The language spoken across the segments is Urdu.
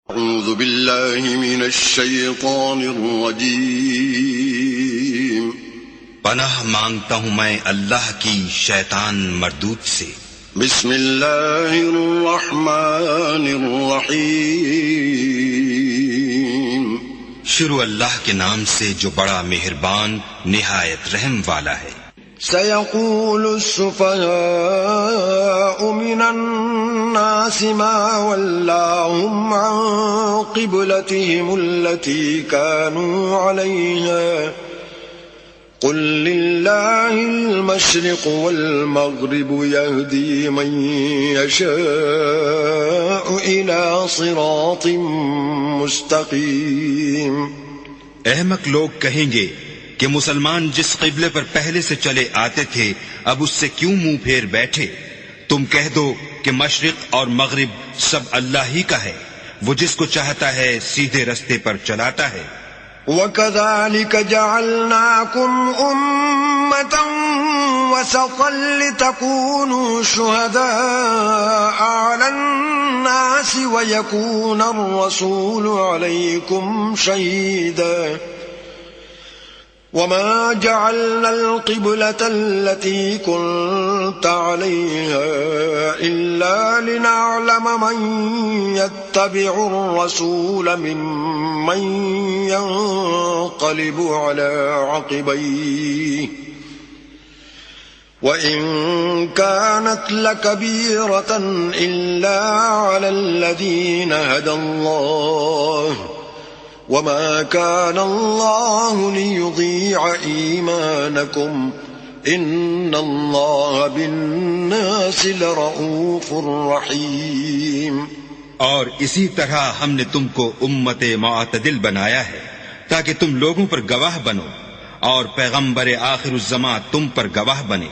اعوذ باللہ من الشیطان الرجیم پناہ مانگتا ہوں میں اللہ کی شیطان مردود سے۔ بسم اللہ الرحمن الرحیم شروع اللہ کے نام سے جو بڑا مہربان نہایت رحم والا ہے۔ سيقول السفهاء من الناس ما ولاهم عن قبلتهم التي كانوا عليها قل لله المشرق والمغرب يهدي من يشاء إلى صراط مستقيم۔ احمق لوگ کہیں گے کہ مسلمان جس قبلے پر پہلے سے چلے آتے تھے اب اس سے کیوں منہ پھیر بیٹھے؟ تم کہہ دو کہ مشرق اور مغرب سب اللہ ہی کا ہے، وہ جس کو چاہتا ہے سیدھے رستے پر چلاتا ہے۔ وَكَذَلِكَ جَعَلْنَاكُمْ أُمَّةً وَسَطًا لِتَكُونُوا شُهَدَاءَ عَلَى النَّاسِ وَيَكُونَ الرَّسُولُ عَلَيْكُمْ شَهِيدًا وَمَا جَعَلْنَا الْقِبْلَةَ الَّتِي كُنْتَ عَلَيْهَا إِلَّا لِنَعْلَمَ مَنْ يَتَّبِعُ الرَّسُولَ مِمَّنْ يَنْقَلِبُ عَلَى عَقِبَيْهِ وَإِنْ كَانَتْ لَكَبِيرَةً إِلَّا عَلَى الَّذِينَ هَدَى اللَّهُ وَمَا كَانَ اللَّهُ لِيُضِيعَ إِيمَانَكُمْ إِنَّ اللَّهَ بِالنَّاسِ لَرَءُوفٌ رَحِيمٌ۔ اور اسی طرح ہم نے تم کو امت معتدل بنایا ہے تاکہ تم لوگوں پر گواہ بنو اور پیغمبر آخر الزماں تم پر گواہ بنے،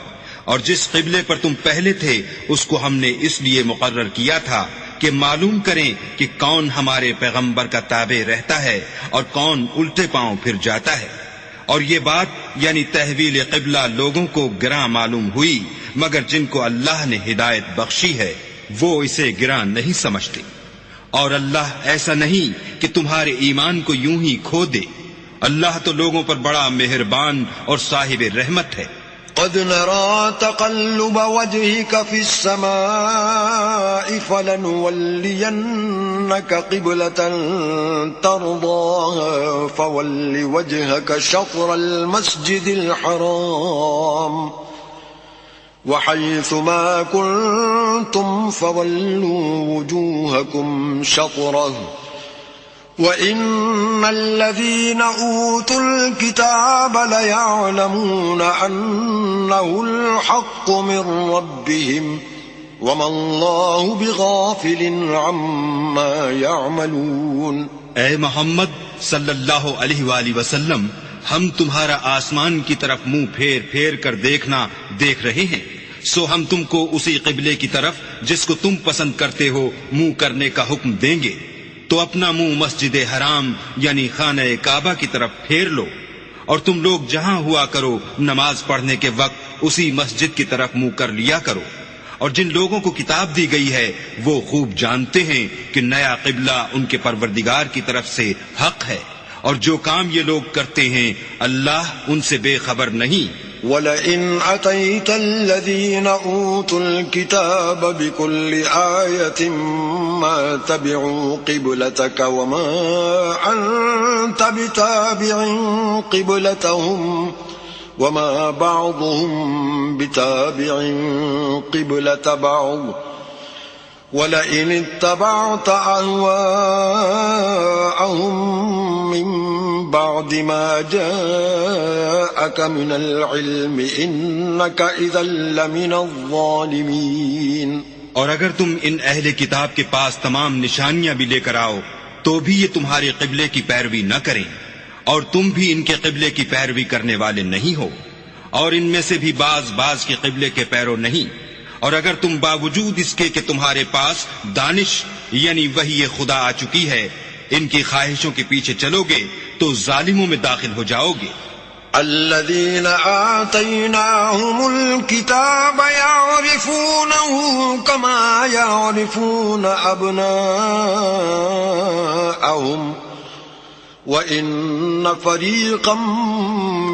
اور جس قبلے پر تم پہلے تھے اس کو ہم نے اس لیے مقرر کیا تھا کہ معلوم کریں کہ کون ہمارے پیغمبر کا تابع رہتا ہے اور کون الٹے پاؤں پھر جاتا ہے۔ اور یہ بات یعنی تحویل قبلہ لوگوں کو گراں معلوم ہوئی، مگر جن کو اللہ نے ہدایت بخشی ہے وہ اسے گراں نہیں سمجھتے۔ اور اللہ ایسا نہیں کہ تمہارے ایمان کو یوں ہی کھو دے، اللہ تو لوگوں پر بڑا مہربان اور صاحب رحمت ہے۔ قد نرى تقلب وجهك في السماء فلنولينك قبلة ترضاها فول وجهك شطر المسجد الحرام وحيث ما كنتم فولوا وجوهكم شطره وَإِنَّ الَّذِينَ أُوتُوا الْكِتَابَ لَيَعْلَمُونَ أَنَّهُ الْحَقُّ مِنْ رَبِّهِمْ وَمَا اللَّهُ بِغَافِلٍ عَمَّا يَعْمَلُونَ۔ اے محمد صلی اللہ علیہ وآلہ وسلم، ہم تمہارا آسمان کی طرف منہ پھیر پھیر کر دیکھنا دیکھ رہے ہیں، سو ہم تم کو اسی قبلے کی طرف جس کو تم پسند کرتے ہو منہ کرنے کا حکم دیں گے، تو اپنا منہ مسجد حرام یعنی خانہ کعبہ کی طرف پھیر لو، اور تم لوگ جہاں ہوا کرو نماز پڑھنے کے وقت اسی مسجد کی طرف منہ کر لیا کرو۔ اور جن لوگوں کو کتاب دی گئی ہے وہ خوب جانتے ہیں کہ نیا قبلہ ان کے پروردگار کی طرف سے حق ہے، اور جو کام یہ لوگ کرتے ہیں اللہ ان سے بے خبر نہیں۔ وَلَئِنْ أَتَيْتَ الَّذِينَ أُوتُوا الْكِتَابَ بِكُلِّ آيَةٍ مَا تَبِعُوا قِبْلَتَكَ وَمَا أَنْتَ بِتَابِعٍ قِبْلَتَهُمْ وَمَا بَعْضُهُمْ بِتَابِعٍ قِبْلَةَ بَعْضٍ وَلَئِنِ اتَّبَعْتَ أَهْوَاءَهُمْ مِنْ بَعْدِ مَا جَاءَكَ مِنَ الْعِلْمِ إِنَّكَ إِذًا لَّمِنَ الظَّالِمِينَ۔ اور اگر تم ان اہل کتاب کے پاس تمام نشانیاں بھی لے کر آؤ تو بھی یہ تمہارے قبلے کی پیروی نہ کریں، اور تم بھی ان کے قبلے کی پیروی کرنے والے نہیں ہو، اور ان میں سے بھی بعض کے قبلے کے پیرو نہیں۔ اور اگر تم باوجود اس کے کہ تمہارے پاس دانش یعنی وحی خدا آ چکی ہے ان کی خواہشوں کے پیچھے چلو گے تو ظالموں میں داخل ہو جاؤ گے۔ الذين آتيناهم الكتاب يعرفونه كما يعرفون أبناءهم جاءهم وَإِنَّ فَرِيقًا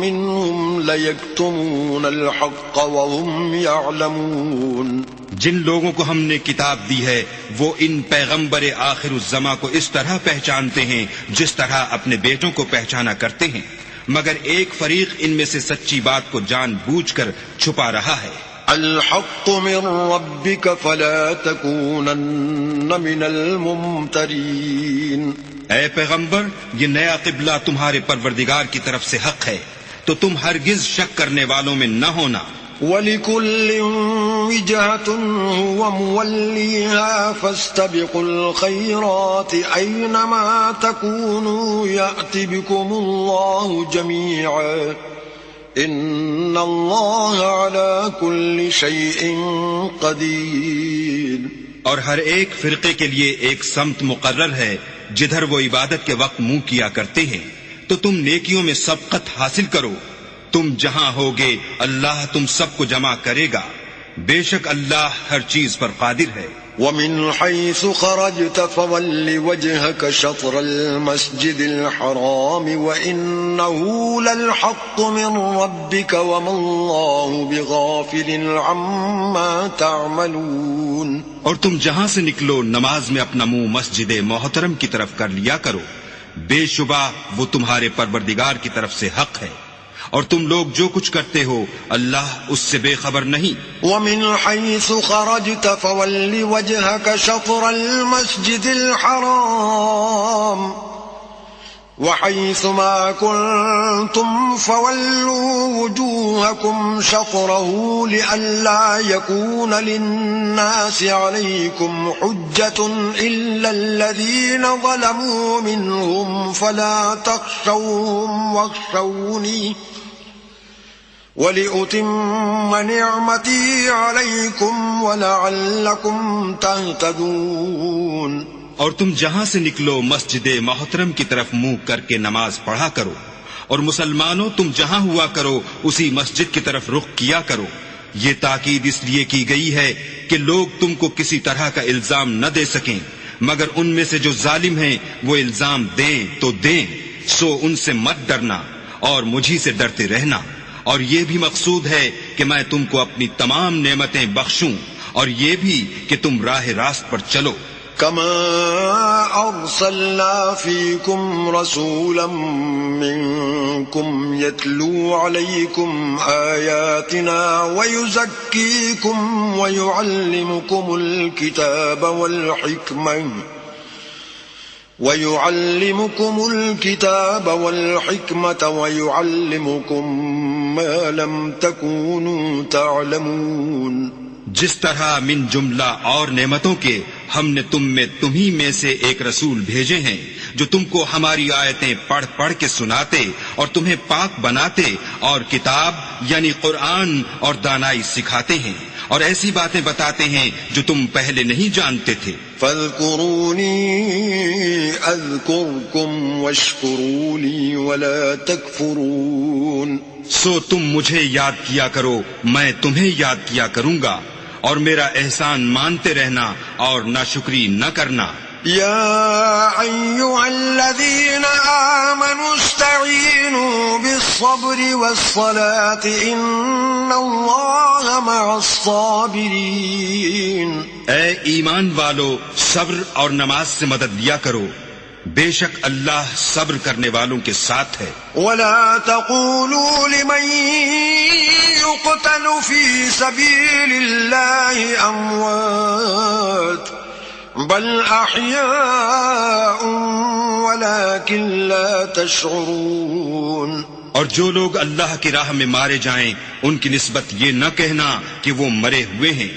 مِّنْهُمْ لَيَكْتُمُونَ الْحَقَّ وَهُمْ يَعْلَمُونَ جن لوگوں کو ہم نے کتاب دی ہے وہ ان پیغمبر آخر الزماں کو اس طرح پہچانتے ہیں جس طرح اپنے بیٹوں کو پہچانا کرتے ہیں، مگر ایک فریق ان میں سے سچی بات کو جان بوجھ کر چھپا رہا ہے۔ الحق من ربك فلا تكونن من الممترین، اے پیغمبر یہ نیا قبلہ تمہارے پروردگار کی طرف سے حق ہے تو تم ہرگز شک کرنے والوں میں نہ ہونا۔ وَلِكُلٍّ وِجْهَةٌ هُوَ مُوَلِّيهَا فَاسْتَبِقُوا الْخَيْرَاتِ أَيْنَمَا تَكُونُوا يَأْتِ بِكُمُ اللَّهُ جَمِيعًا إِنَّ اللَّهَ عَلَى كُلِّ شَيْءٍ قَدِيرٌ۔ اور ہر ایک فرقے کے لیے ایک سمت مقرر ہے جدھر وہ عبادت کے وقت منہ کیا کرتے ہیں، تو تم نیکیوں میں سبقت حاصل کرو، تم جہاں ہوگے اللہ تم سب کو جمع کرے گا، بے شک اللہ ہر چیز پر قادر ہے۔ وَمِنْ حَيْثُ خَرَجْتَ فَوَلِّ وَجْهَكَ شَطْرَ الْمَسْجِدِ الْحَرَامِ وَإِنَّهُ لَلْحَقُّ مِنْ رَبِّكَ وَمَا اللَّهُ بِغَافِلٍ عَمَّا تَعْمَلُونَ۔ اور تم جہاں سے نکلو نماز میں اپنا منہ مسجد محترم کی طرف کر لیا کرو، بے شبہ وہ تمہارے پروردگار کی طرف سے حق ہے، اور تم لوگ جو کچھ کرتے ہو اللہ اس سے بے خبر نہیں۔ وَمِنْ حَيْثُ خَرَجْتَ فَوَلِّ وَجْهَكَ شَطْرَ الْمَسْجِدِ الْحَرَامِ وَحَيْثُ مَا كُنْتُمْ فَوَلُّوا وُجُوهَكُمْ شَطْرَهُ لِئَلَّا يَكُونَ لِلنَّاسِ عَلَيْكُمْ حُجَّةٌ إِلَّا الَّذِينَ ظَلَمُوا مِنْهُمْ فَلَا تَخْشَوْهُمْ وَاخْشَوْنِي وَلِأُتِمَّ نِعْمَتِي عَلَيْكُمْ وَلَعَلَّكُمْ تَهْتَدُونَ۔ اور تم جہاں سے نکلو مسجد محترم کی طرف منہ کر کے نماز پڑھا کرو، اور مسلمانوں تم جہاں ہوا کرو اسی مسجد کی طرف رخ کیا کرو، یہ تاکید اس لیے کی گئی ہے کہ لوگ تم کو کسی طرح کا الزام نہ دے سکیں، مگر ان میں سے جو ظالم ہیں وہ الزام دیں تو دیں، سو ان سے مت ڈرنا اور مجھی سے ڈرتے رہنا، اور یہ بھی مقصود ہے کہ میں تم کو اپنی تمام نعمتیں بخشوں، اور یہ بھی کہ تم راہ راست پر چلو۔ كما أرسلنا فيكم رسولا منكم يتلو عليكم آياتنا ويزكيكم ويعلمكم الكتاب والحكمة ويعلمكم ما لم تكونوا تعلمون۔ جس طرح من جملہ اور نعمتوں کے ہم نے تمہی میں سے ایک رسول بھیجے ہیں جو تم کو ہماری آیتیں پڑھ پڑھ کے سناتے اور تمہیں پاک بناتے اور کتاب یعنی قرآن اور دانائی سکھاتے ہیں اور ایسی باتیں بتاتے ہیں جو تم پہلے نہیں جانتے تھے۔ فاذکرونی اذکرکم واشکروا لی ولا تکفرون۔ سو تم مجھے یاد کیا کرو میں تمہیں یاد کیا کروں گا، اور میرا احسان مانتے رہنا اور ناشکری نہ کرنا۔ یا ایھا الذین آمنوا استعینوا بالصبر والصلاة ان اللہ مع الصابرین۔ اے ایمان والو صبر اور نماز سے مدد لیا کرو، بے شک اللہ صبر کرنے والوں کے ساتھ ہے۔ وَلَا تَقُولُوا لِمَن يُقْتَلُ فِي سَبِيلِ اللَّهِ أَمْوَاتٌ بَلْ أَحْيَاءٌ وَلَكِنْ لَا تَشْعُرُونَ۔ اور جو لوگ اللہ کی راہ میں مارے جائیں ان کی نسبت یہ نہ کہنا کہ وہ مرے ہوئے ہیں،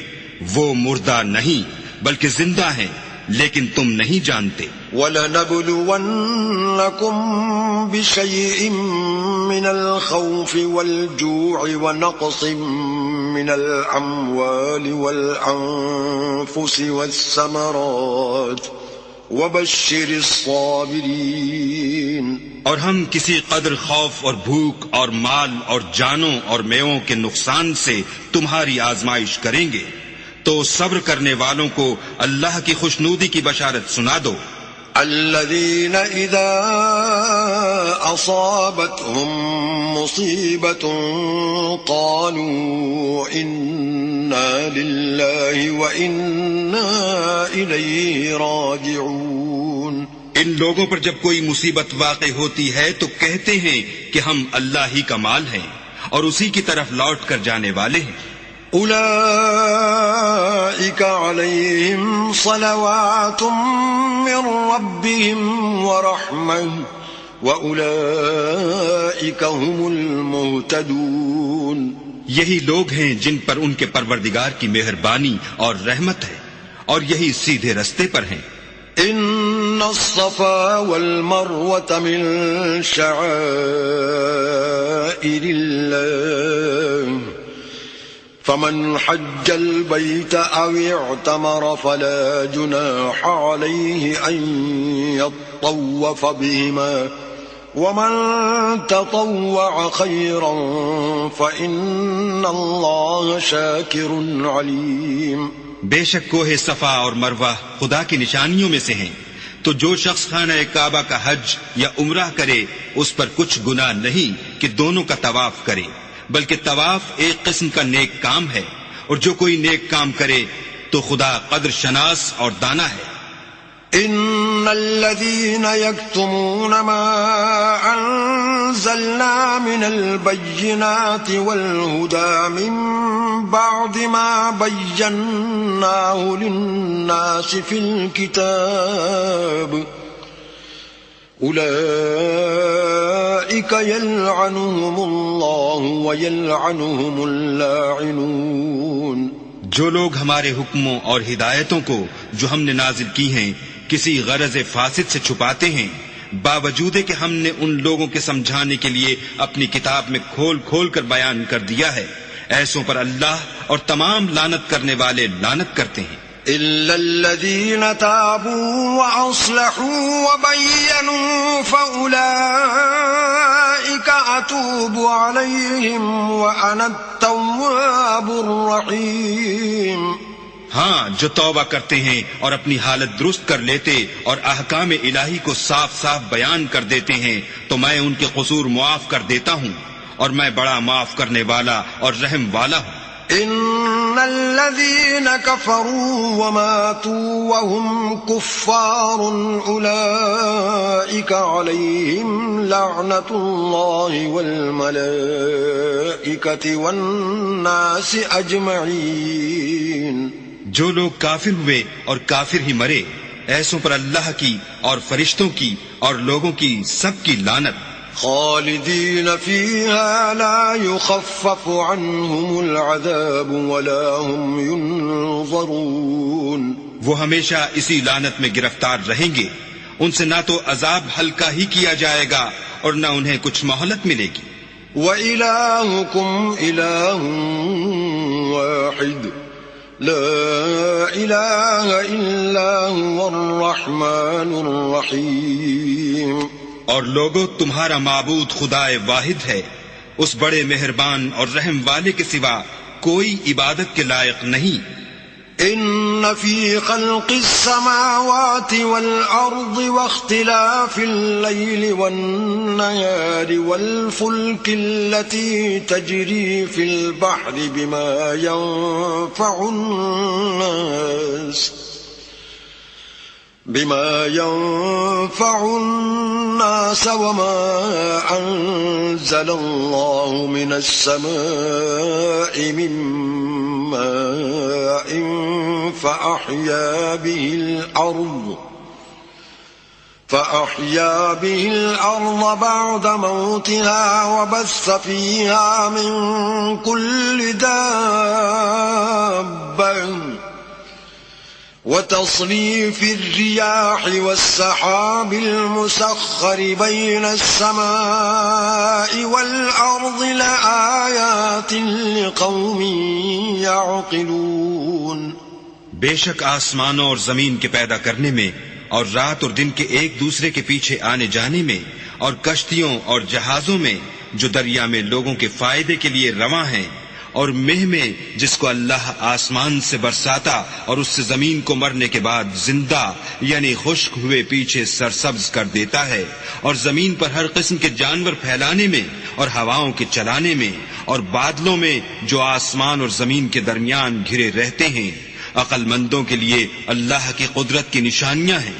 وہ مردہ نہیں بلکہ زندہ ہیں، لیکن تم نہیں جانتے۔ وَلَنَبْلُوَنَّكُمْ بِشَيْءٍ مِّنَ الْخَوْفِ وَالْجُوعِ وَنَقْصٍ مِّنَ الْأَمْوَالِ وَالْأَنفُسِ وَالثَّمَرَاتِ وَبَشِّرِ الصَّابِرِينَ۔ اور ہم کسی قدر خوف اور بھوک اور مال اور جانوں اور میووں کے نقصان سے تمہاری آزمائش کریں گے، تو صبر کرنے والوں کو اللہ کی خوشنودی کی بشارت سنا دو۔ الذين إذا أصابتهم مصيبة قالوا إنا لله وإنا إليه راجعون. ان لوگوں پر جب کوئی مصیبت واقع ہوتی ہے تو کہتے ہیں کہ ہم اللہ ہی کا مال ہیں اور اسی کی طرف لوٹ کر جانے والے ہیں. أولئك عليهم صلوات من ربهم ورحمة وأولئك هم المهتدون. یہی لوگ ہیں جن پر ان کے پروردگار کی مہربانی اور رحمت ہے اور یہی سیدھے رستے پر ہیں. ان الصفا والمروة من شعائر الله فمن حج البيت أو اعتمر فلا جناح عليه أن يطوف بهما ومن تطوع خيرا فإن الله شاكر عليم. بے شک کوہ صفا اور مروہ خدا کی نشانیوں میں سے ہیں، تو جو شخص خانہ کعبہ کا حج یا عمرہ کرے اس پر کچھ گناہ نہیں کہ دونوں کا طواف کرے، بلکہ طواف ایک قسم کا نیک کام ہے، اور جو کوئی نیک کام کرے تو خدا قدر شناس اور دانا ہے. ان الذين يكتمون ما انزلنا من البينات والهدى من بعد ما بيناه للناس في الكتاب أولئك يلعنهم الله ويلعنهم اللاعنون. جو لوگ ہمارے حکموں اور ہدایتوں کو جو ہم نے نازل کی ہیں کسی غرض فاسد سے چھپاتے ہیں، باوجود کہ ہم نے ان لوگوں کے سمجھانے کے لیے اپنی کتاب میں کھول کھول کر بیان کر دیا ہے، ایسوں پر اللہ اور تمام لعنت کرنے والے لعنت کرتے ہیں. إلا الذين تابوا وأصلحوا وبينوا فأولئك أتوب عليهم وأنا التواب الرحيم. ہاں، جو توبہ کرتے ہیں اور اپنی حالت درست کر لیتے اور احکام الہی کو صاف صاف بیان کر دیتے ہیں تو میں ان کے قصور معاف کر دیتا ہوں اور میں بڑا معاف کرنے والا اور رحم والا ہوں. ان الذين كفروا وماتوا وهم كفار اولئك عليهم لعنة الله والملائكة والناس اجمعين. جو لوگ کافر ہوئے اور کافر ہی مرے، ایسوں پر اللہ کی اور فرشتوں کی اور لوگوں کی سب کی لعنت. خالدین فیہا لا یخفف عنہم العذاب ولا هم ینظرون. وہ ہمیشہ اسی لعنت میں گرفتار رہیں گے، ان سے نہ تو عذاب ہلکا ہی کیا جائے گا اور نہ انہیں کچھ مہلت ملے گی. وَإِلَٰهُكُمْ إِلَٰهٌ وَاحِدٌ لا إله إلا هو الرحمن الرحيم. اور لوگو، تمہارا معبود خدا واحد ہے، اس بڑے مہربان اور رحم والے کے سوا کوئی عبادت کے لائق نہیں. ان في خلق السماوات والارض واختلاف الليل والنهار والفلك التي تجري في البحر بما ينفع الناس وما أنزل الله من السماء من ماء فأحيا به الأرض بعد موتها وبث فيها من كل دابة وتصريف الرياح والسحاب المسخر بين السماء والأرض لآيات لقوم يعقلون. بے شک آسمانوں اور زمین کے پیدا کرنے میں اور رات اور دن کے ایک دوسرے کے پیچھے آنے جانے میں اور کشتیوں اور جہازوں میں جو دریا میں لوگوں کے فائدے کے لیے رواں ہیں اور مہ میں جس کو اللہ آسمان سے برساتا اور اس سے زمین کو مرنے کے بعد زندہ یعنی خشک ہوئے پیچھے سرسبز کر دیتا ہے، اور زمین پر ہر قسم کے جانور پھیلانے میں اور ہواؤں کے چلانے میں اور بادلوں میں جو آسمان اور زمین کے درمیان گھرے رہتے ہیں، عقل مندوں کے لیے اللہ کی قدرت کی نشانیاں ہیں۔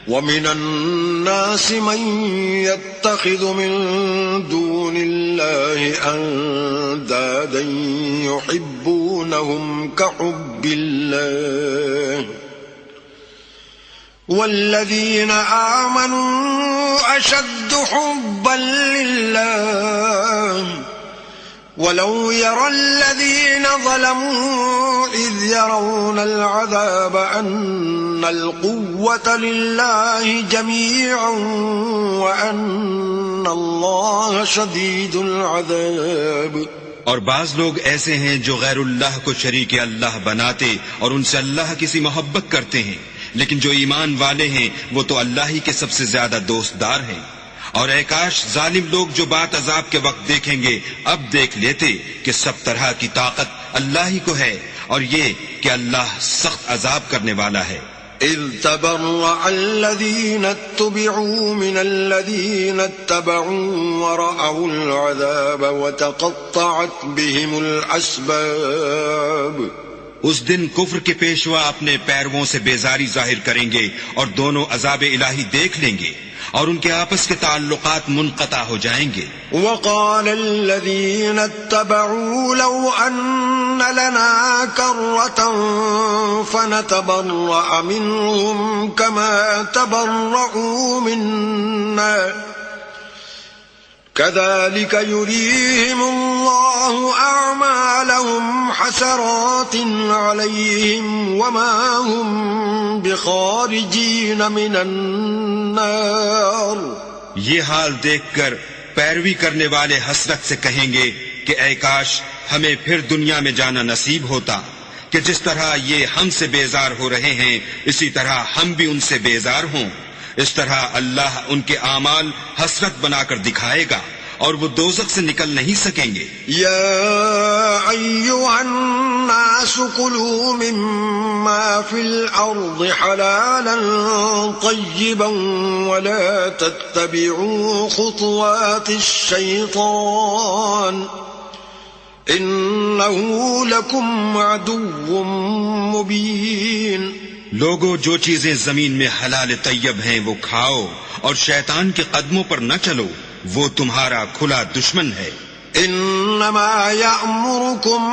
وَمِنَ النَّاسِ مَن يَتَّخِذُ مِن دُونِ اللَّهِ أَندَادًا يُحِبُّونَهُمْ كَحُبِّ اللَّهِ وَالَّذِينَ آمَنُوا أَشَدُّ حُبًّا لِلَّهِ وَلَوْ يَرَى الَّذِينَ ظَلَمُوا إِذْ يَرَوْنَ الْعَذَابَ أَنَّ الْقُوَّةَ لِلَّهِ جَمِيعًا وَأَنَّ اللَّهَ شَدِيدُ الْعَذَابِ۔ اور بعض لوگ ایسے ہیں جو غیر اللہ کو شریک اللہ بناتے اور ان سے اللہ کی سی محبت کرتے ہیں، لیکن جو ایمان والے ہیں وہ تو اللہ ہی کے سب سے زیادہ دوست دار ہیں۔ اور اے کاش ظالم لوگ جو بات عذاب کے وقت دیکھیں گے اب دیکھ لیتے کہ سب طرح کی طاقت اللہ ہی کو ہے، اور یہ کہ اللہ سخت عذاب کرنے والا ہے۔ إِذْ تَبَرَّأَ الَّذِينَ اتُّبِعُوا مِنَ الَّذِينَ اتَّبَعُوا وَرَأَوُا الْعَذَابَ وَتَقَطَّعَتْ بِهِمُ الْأَسْبَابُ۔ اس دن کفر کے پیشوا اپنے پیرووں سے بیزاری ظاہر کریں گے اور دونوں عذاب الہی دیکھ لیں گے اور ان کے آپس کے تعلقات منقطع ہو جائیں گے۔ وقال الذين اتبعوا لو أن لنا كرة فنتبرأ منهم كما تبرؤوا منا كذلك يريهم الله أعمالهم حسرات عليهم وما هم بخارجين من النار۔ یہ حال دیکھ کر پیروی کرنے والے حسرت سے کہیں گے کہ اے کاش ہمیں پھر دنیا میں جانا نصیب ہوتا کہ جس طرح یہ ہم سے بیزار ہو رہے ہیں اسی طرح ہم بھی ان سے بیزار ہوں۔ اس طرح اللہ ان کے اعمال حسرت بنا کر دکھائے گا اور وہ دوزخ سے نکل نہیں سکیں گے۔ یا ایھا الناس کلوا مما فی الارض حلالا طیبا ولا تتبعوا خطوات الشیطان انہ لکم عدو مبین۔ لوگو جو چیزیں زمین میں حلال طیب ہیں وہ کھاؤ اور شیطان کے قدموں پر نہ چلو، وہ تمہارا کھلا دشمن ہے۔ انما یأمرکم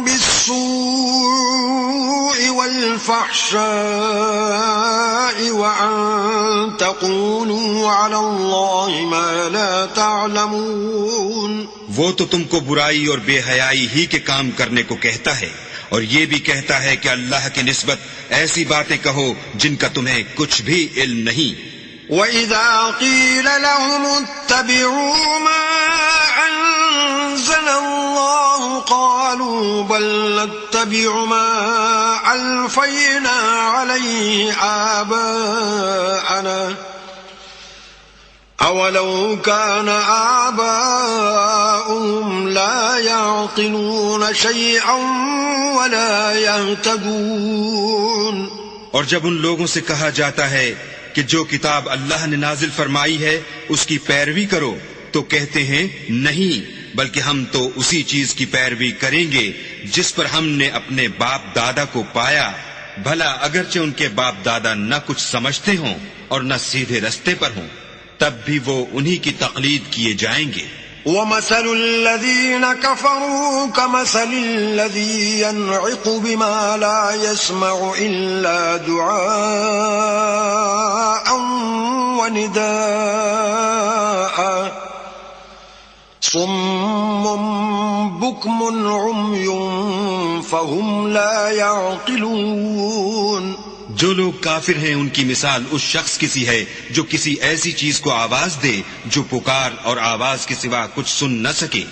بالسوء والفحشاء وان تقولوا علی اللہ ما لا تعلمون۔ وہ تو تم کو برائی اور بے حیائی ہی کے کام کرنے کو کہتا ہے اور یہ بھی کہتا ہے کہ اللہ کی نسبت ایسی باتیں کہو جن کا تمہیں کچھ بھی علم نہیں۔ وَإِذَا قِيلَ لَهُمُ اتَّبِعُوا مَا أَنزَلَ اللَّهُ قَالُوا بَلْ نَتَّبِعُ مَا أَلْفَيْنَا عَلَيْهِ آبَاءَنَا أَوَلَوْ كَانَ آبَاؤُهُمْ لَا يَعْقِلُونَ شَيْئًا وَلَا يَهْتَدُونَ۔ اور جب ان لوگوں سے کہا جاتا ہے کہ جو کتاب اللہ نے نازل فرمائی ہے اس کی پیروی کرو تو کہتے ہیں نہیں، بلکہ ہم تو اسی چیز کی پیروی کریں گے جس پر ہم نے اپنے باپ دادا کو پایا، بھلا اگرچہ ان کے باپ دادا نہ کچھ سمجھتے ہوں اور نہ سیدھے رستے پر ہوں تب بھی وہ انہی کی تقلید کیے جائیں گے۔ وَمَثَلُ الَّذِينَ كَفَرُوا كَمَثَلِ الَّذِي يَنْعِقُ بِمَا لَا يَسْمَعُ إِلَّا دُعَاءً وَنِدَاءً صُمٌّ بُكْمٌ عُمْيٌ فَهُمْ لَا يَعْقِلُونَ۔ جو لوگ کافر ہیں ان کی مثال اس شخص کی سی ہے جو کسی ایسی چیز کو آواز دے جو پکار اور آواز کے سوا کچھ سن نہ سکے۔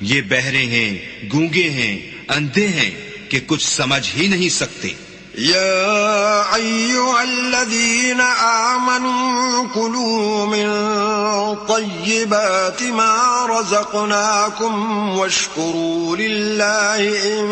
یہ بہرے ہیں، گونگے ہیں، اندھے ہیں کہ کچھ سمجھ ہی نہیں سکتے۔ یا ایھا الذین آمنوا کلوا من طيبات ما رزقناكم واشكروا لله إن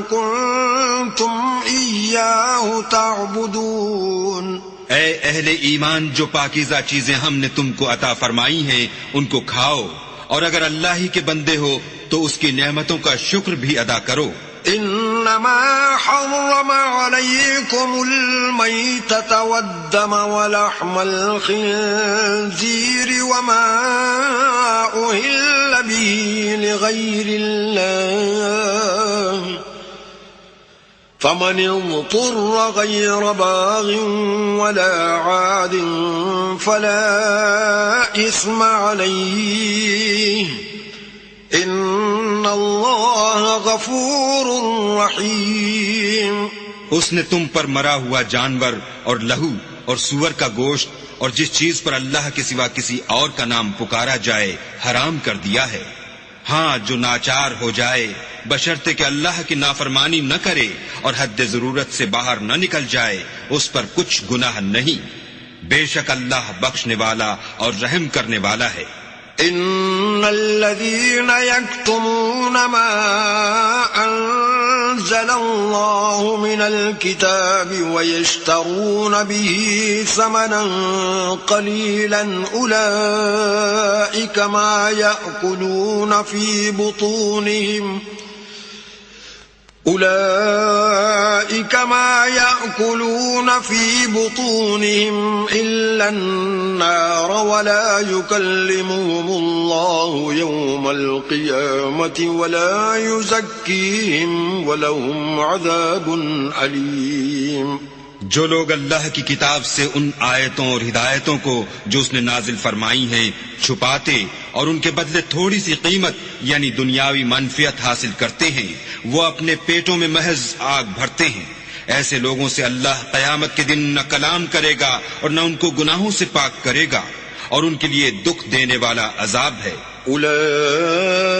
كنتم إياه تعبدون. اے اہل ایمان، جو پاکیزہ چیزیں ہم نے تم کو عطا فرمائی ہیں ان کو کھاؤ، اور اگر اللہ ہی کے بندے ہو تو اس کی نعمتوں کا شکر بھی ادا کرو. إنما حرم عليكم الميتة والدم ولحم الخنزير وما أهل به لغير الله فمن اضطر غير باغ ولا عاد فلا إثم عليه ان اللہ غفور رحیم. اس نے تم پر مرا ہوا جانور اور لہو اور سور کا گوشت اور جس چیز پر اللہ کے سوا کسی اور کا نام پکارا جائے حرام کر دیا ہے. ہاں، جو ناچار ہو جائے بشرطے کہ اللہ کی نافرمانی نہ کرے اور حد ضرورت سے باہر نہ نکل جائے، اس پر کچھ گناہ نہیں. بے شک اللہ بخشنے والا اور رحم کرنے والا ہے. ان الذين يكتمون ما انزل الله من الكتاب ويشترون به ثمنا قليلا اولئك ما يأكلون في بطونهم إلا النار ولا يكلمهم الله يوم القيامة ولا يزكيهم ولهم عذاب أليم. جو لوگ اللہ کی کتاب سے ان آیتوں اور ہدایتوں کو جو اس نے نازل فرمائی ہیں چھپاتے اور ان کے بدلے تھوڑی سی قیمت یعنی دنیاوی منفعت حاصل کرتے ہیں، وہ اپنے پیٹوں میں محض آگ بھرتے ہیں. ایسے لوگوں سے اللہ قیامت کے دن نہ کلام کرے گا اور نہ ان کو گناہوں سے پاک کرے گا، اور ان کے لیے دکھ دینے والا عذاب ہے. أولئك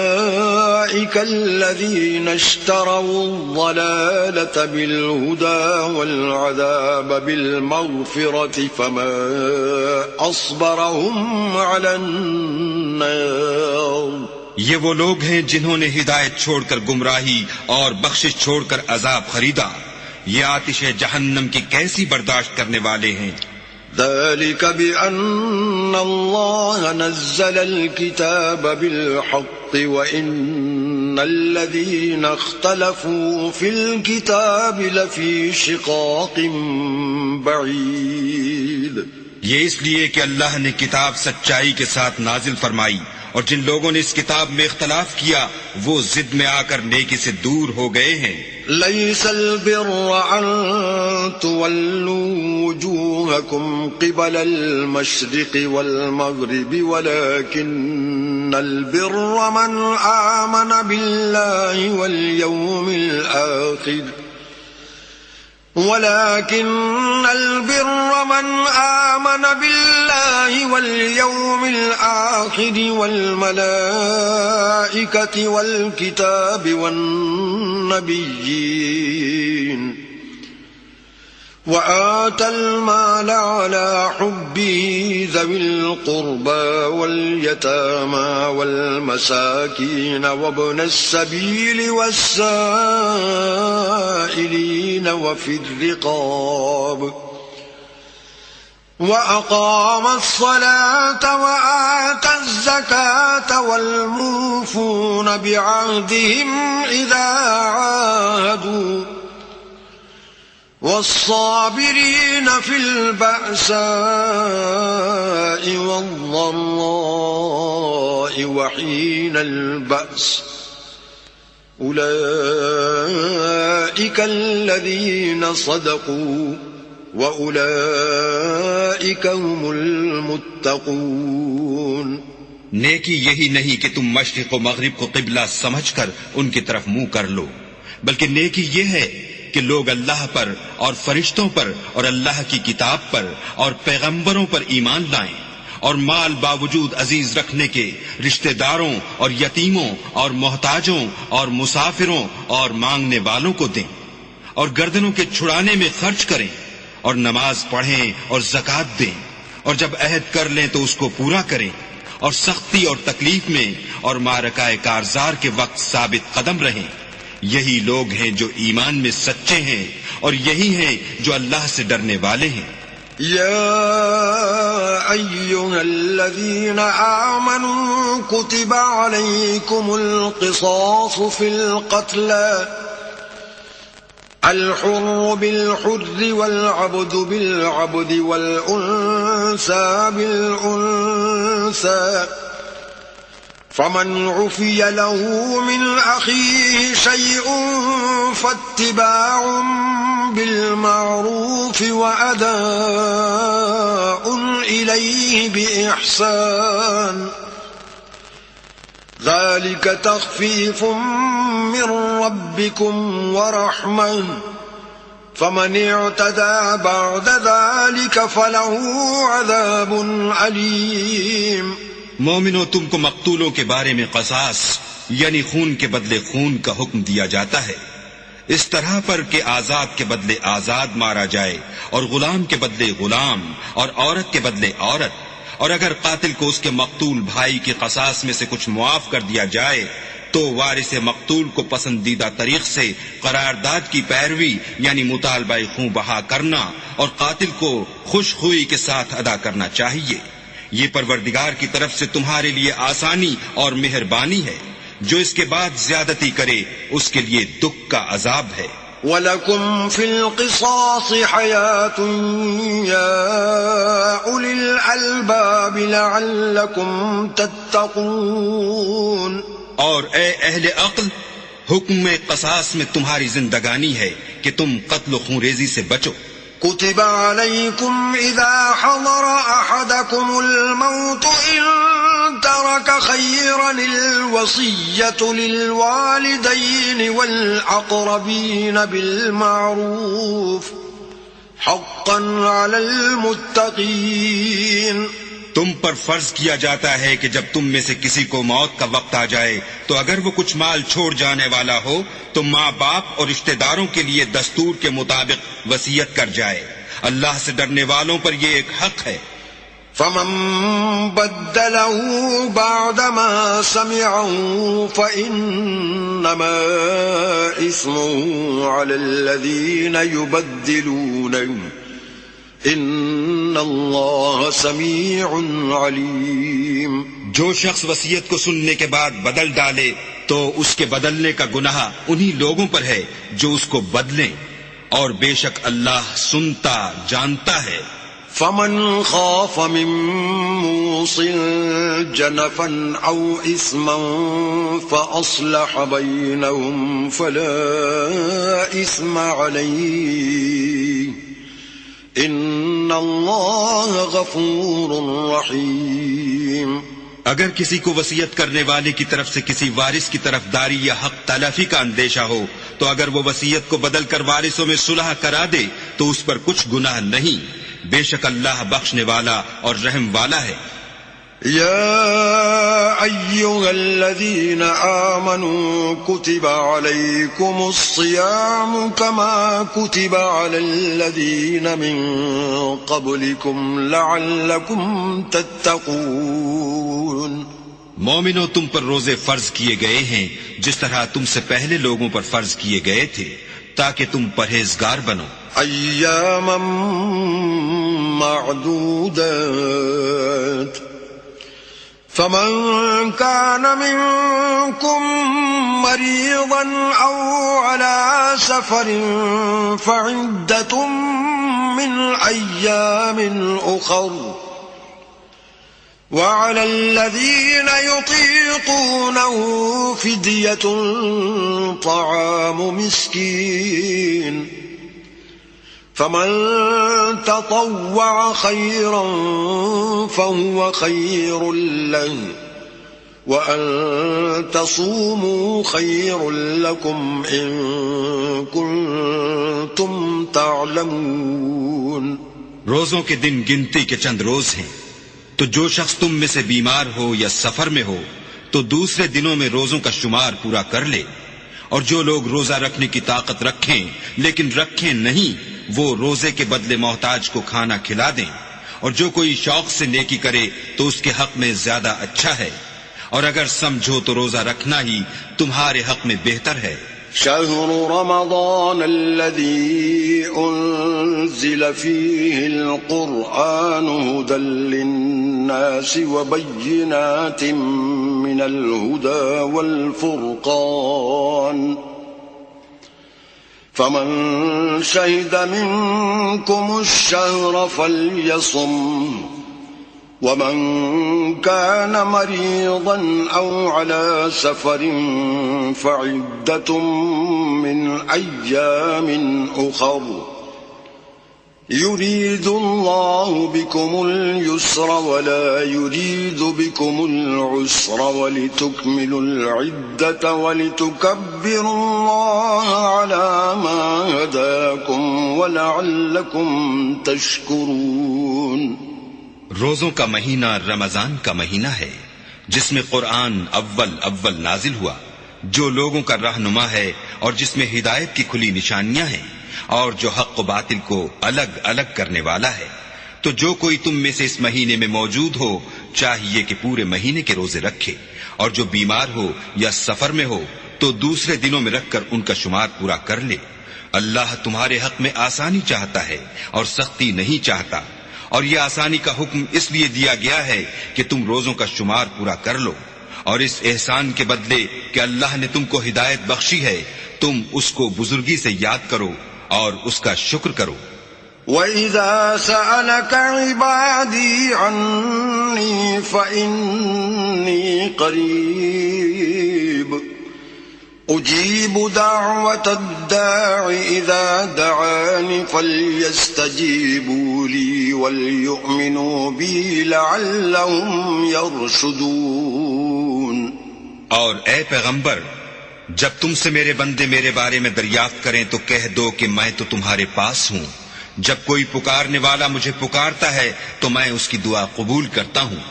الذين اشتروا الضلالة بالهدى والعذاب بالمغفرة فما أصبرهم على النار. یہ وہ لوگ ہیں جنہوں نے ہدایت چھوڑ کر گمراہی اور بخشش چھوڑ کر عذاب خریدا. یہ آتش جہنم کی کیسی برداشت کرنے والے ہیں. ذلك بأن الله نزل الكتاب بالحق وإن الذين اختلفوا في الكتاب لفي شقاق بعيد. یہ اس لیے کہ اللہ نے کتاب سچائی کے ساتھ نازل فرمائی، اور جن لوگوں نے اس کتاب میں اختلاف کیا وہ ضد میں آ کر نیکی سے دور ہو گئے ہیں. ليس البر أن تولوا وجوهكم قبل المشرق والمغرب ولكن البر من آمن بالله واليوم الآخر والملائكة والكتاب والنبيين وآتى المال على حبه ذوي القربى واليتامى والمساكين وابن السبيل والسائلين وفي الرقاب وأقام الصلاة وآتى الزكاة والموفون بعهدهم إذا عاهدوا والصابرين في البأساء والضراء وحين البأس أولئك الذين صدقوا وَأُولَئِكَ هُمُ الْمُتَّقُونَ. نیکی یہی نہیں کہ تم مشرق و مغرب کو قبلہ سمجھ کر ان کی طرف منہ کر لو، بلکہ نیکی یہ ہے کہ لوگ اللہ پر اور فرشتوں پر اور اللہ کی کتاب پر اور پیغمبروں پر ایمان لائیں، اور مال باوجود عزیز رکھنے کے رشتہ داروں اور یتیموں اور محتاجوں اور مسافروں اور مانگنے والوں کو دیں، اور گردنوں کے چھڑانے میں خرچ کریں، اور نماز پڑھیں اور زکوٰۃ دیں، اور جب عہد کر لیں تو اس کو پورا کریں، اور سختی اور تکلیف میں اور معرکہ کارزار کے وقت ثابت قدم رہیں. یہی لوگ ہیں جو ایمان میں سچے ہیں اور یہی ہیں جو اللہ سے ڈرنے والے ہیں. يا أيها الذين آمنوا كتب عليكم القصاص في القتلى الحر بالحر والعبد بالعبد والأنثى بالأنثى فمن عفي له من أخيه شيء فاتباع بالمعروف وأداء إليه بإحسان ذلك تخفيف من ربكم ورحمة فمن اعتدى بعد ذلك فله عذاب أليم. مومنو، تم کو مقتولوں کے بارے میں قصاص یعنی خون کے بدلے خون کا حکم دیا جاتا ہے، اس طرح پر کہ آزاد کے بدلے آزاد مارا جائے اور غلام کے بدلے غلام اور عورت کے بدلے عورت. اور اگر قاتل کو اس کے مقتول بھائی کی قصاص میں سے کچھ معاف کر دیا جائے تو وارث مقتول کو پسندیدہ طریق سے قرارداد کی پیروی یعنی مطالبہ خون بہا کرنا اور قاتل کو خوش خوئی کے ساتھ ادا کرنا چاہیے. یہ پروردگار کی طرف سے تمہارے لیے آسانی اور مہربانی ہے. جو اس کے بعد زیادتی کرے اس کے لیے دکھ کا عذاب ہے. وَلَكُمْ فِي الْقِصَاصِ حَيَاةٌ يَا أُولِي الْأَلْبَابِ لَعَلَّكُمْ تَتَّقُونَ. اور اے اہل عقل، حکم قصاص میں تمہاری زندگانی ہے کہ تم قتل و خونریزی سے بچو. كتب عليكم إذا حضر أحدكم الموت إن ترك خيرا الوصية للوالدين والأقربين بالمعروف حقا على المتقين. تم پر فرض کیا جاتا ہے کہ جب تم میں سے کسی کو موت کا وقت آ جائے تو اگر وہ کچھ مال چھوڑ جانے والا ہو تو ماں باپ اور رشتہ داروں کے لیے دستور کے مطابق وصیت کر جائے. اللہ سے ڈرنے والوں پر یہ ایک حق ہے. فمن بدله بعدما سمعه فإنما إثمه على الذين يبدلونه ان اللہ سمیع علیم. جو شخص وصیت کو سننے کے بعد بدل ڈالے تو اس کے بدلنے کا گناہ انہی لوگوں پر ہے جو اس کو بدلیں، اور بے شک اللہ سنتا جانتا ہے. فمن خاف من موص جنفا او اثما فاصلح بینهم فلا اثم علیہ ان اللہ غفور رحیم. اگر کسی کو وصیت کرنے والے کی طرف سے کسی وارث کی طرف داری یا حق تلافی کا اندیشہ ہو تو اگر وہ وصیت کو بدل کر وارثوں میں صلح کرا دے تو اس پر کچھ گناہ نہیں. بے شک اللہ بخشنے والا اور رحم والا ہے. يا أيها الذين آمنوا كتب عليكم الصيام كما كتب على الذين من قبلكم لعلكم تتقون. مومنو، تم پر روزے فرض کیے گئے ہیں جس طرح تم سے پہلے لوگوں پر فرض کیے گئے تھے تاکہ تم پرہیزگار بنو. أياما معدودات فمن كان منكم مريضا أو على سفر فعدة من أيام أخر وعلى الذين يطيقونه فدية طعام مسكين فمن تطوع خيرا فهو خير له وأن تصوموا خير لكم إن كنتم تعلمون. روزوں کے دن گنتی کے چند روز ہیں، تو جو شخص تم میں سے بیمار ہو یا سفر میں ہو تو دوسرے دنوں میں روزوں کا شمار پورا کر لے. اور جو لوگ روزہ رکھنے کی طاقت رکھیں لیکن رکھیں نہیں وہ روزے کے بدلے محتاج کو کھانا کھلا دیں. اور جو کوئی شوق سے نیکی کرے تو اس کے حق میں زیادہ اچھا ہے، اور اگر سمجھو تو روزہ رکھنا ہی تمہارے حق میں بہتر ہے۔ شهر رمضان الذي أنزل فيه القرآن هدى للناس وبينات من الهدى والفرقان فمن شهد منكم الشهر فليصم ومن كان مريضا أو على سفر فعدة من أيام أخر يريد الله بكم اليسر ولا يريد بكم العسر ولتكملوا العدة ولتكبروا الله على ما هداكم ولعلكم تشكرون۔ روزوں کا مہینہ رمضان کا مہینہ ہے جس میں قرآن اول نازل ہوا، جو لوگوں کا رہنما ہے اور جس میں ہدایت کی کھلی نشانیاں ہیں اور جو حق و باطل کو الگ الگ کرنے والا ہے۔ تو جو کوئی تم میں سے اس مہینے میں موجود ہو چاہیے کہ پورے مہینے کے روزے رکھے، اور جو بیمار ہو یا سفر میں ہو تو دوسرے دنوں میں رکھ کر ان کا شمار پورا کر لے۔ اللہ تمہارے حق میں آسانی چاہتا ہے اور سختی نہیں چاہتا، اور یہ آسانی کا حکم اس لیے دیا گیا ہے کہ تم روزوں کا شمار پورا کر لو، اور اس احسان کے بدلے کہ اللہ نے تم کو ہدایت بخشی ہے تم اس کو بزرگی سے یاد کرو اور اس کا شکر کرو۔ وَإِذَا سَأَلَكَ عِبَادِي عَنِّي فَإِنِّي قَرِيبٌ أُجِيبُ دَعْوَةَ الدَّاعِ إِذَا دَعَانِ فَلْيَسْتَجِيبُوا لِي وَلْيُؤْمِنُوا بِي لَعَلَّهُمْ يَرْشُدُونَ۔ اور اے پیغمبر، جب تم سے میرے بندے میرے بارے میں دریافت کریں تو کہہ دو کہ میں تو تمہارے پاس ہوں، جب کوئی پکارنے والا مجھے پکارتا ہے تو میں اس کی دعا قبول کرتا ہوں۔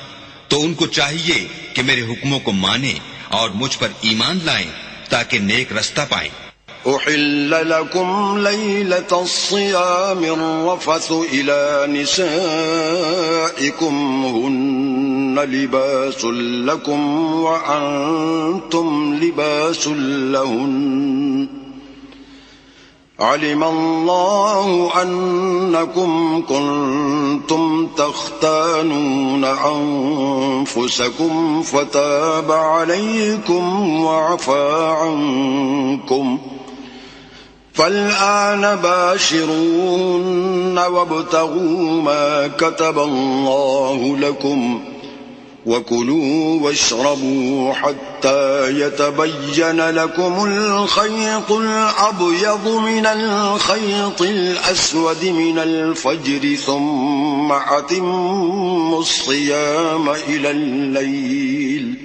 تو ان کو چاہیے کہ میرے حکموں کو مانیں اور مجھ پر ایمان لائیں تاکہ نیک رستہ پائیں۔ أحل لكم ليلة الصيام الرفث إلى نسائكم هن لباس لكم وأنتم لباس لهن علم الله أنكم كنتم تختانون أنفسكم فتاب عليكم وعفى عنكم فالآن باشروهن وابتغوا ما كتب الله لكم وكلوا واشربوا حتى يتبين لكم الخيط الأبيض من الخيط الأسود من الفجر ثم أتموا الصيام إلى الليل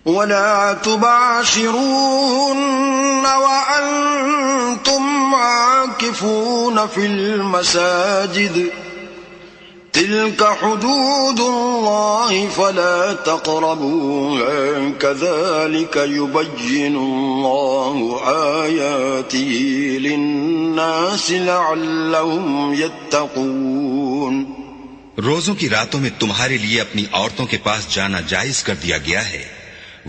ولا تباشروهن وأنتم عاكفون في المساجد تلك حدود الله فلا تقربوها كذلك يبين الله آياته للناس لعلهم يتقون۔ روزوں کی راتوں میں تمہارے لیے اپنی عورتوں کے پاس جانا جائز کر دیا گیا ہے،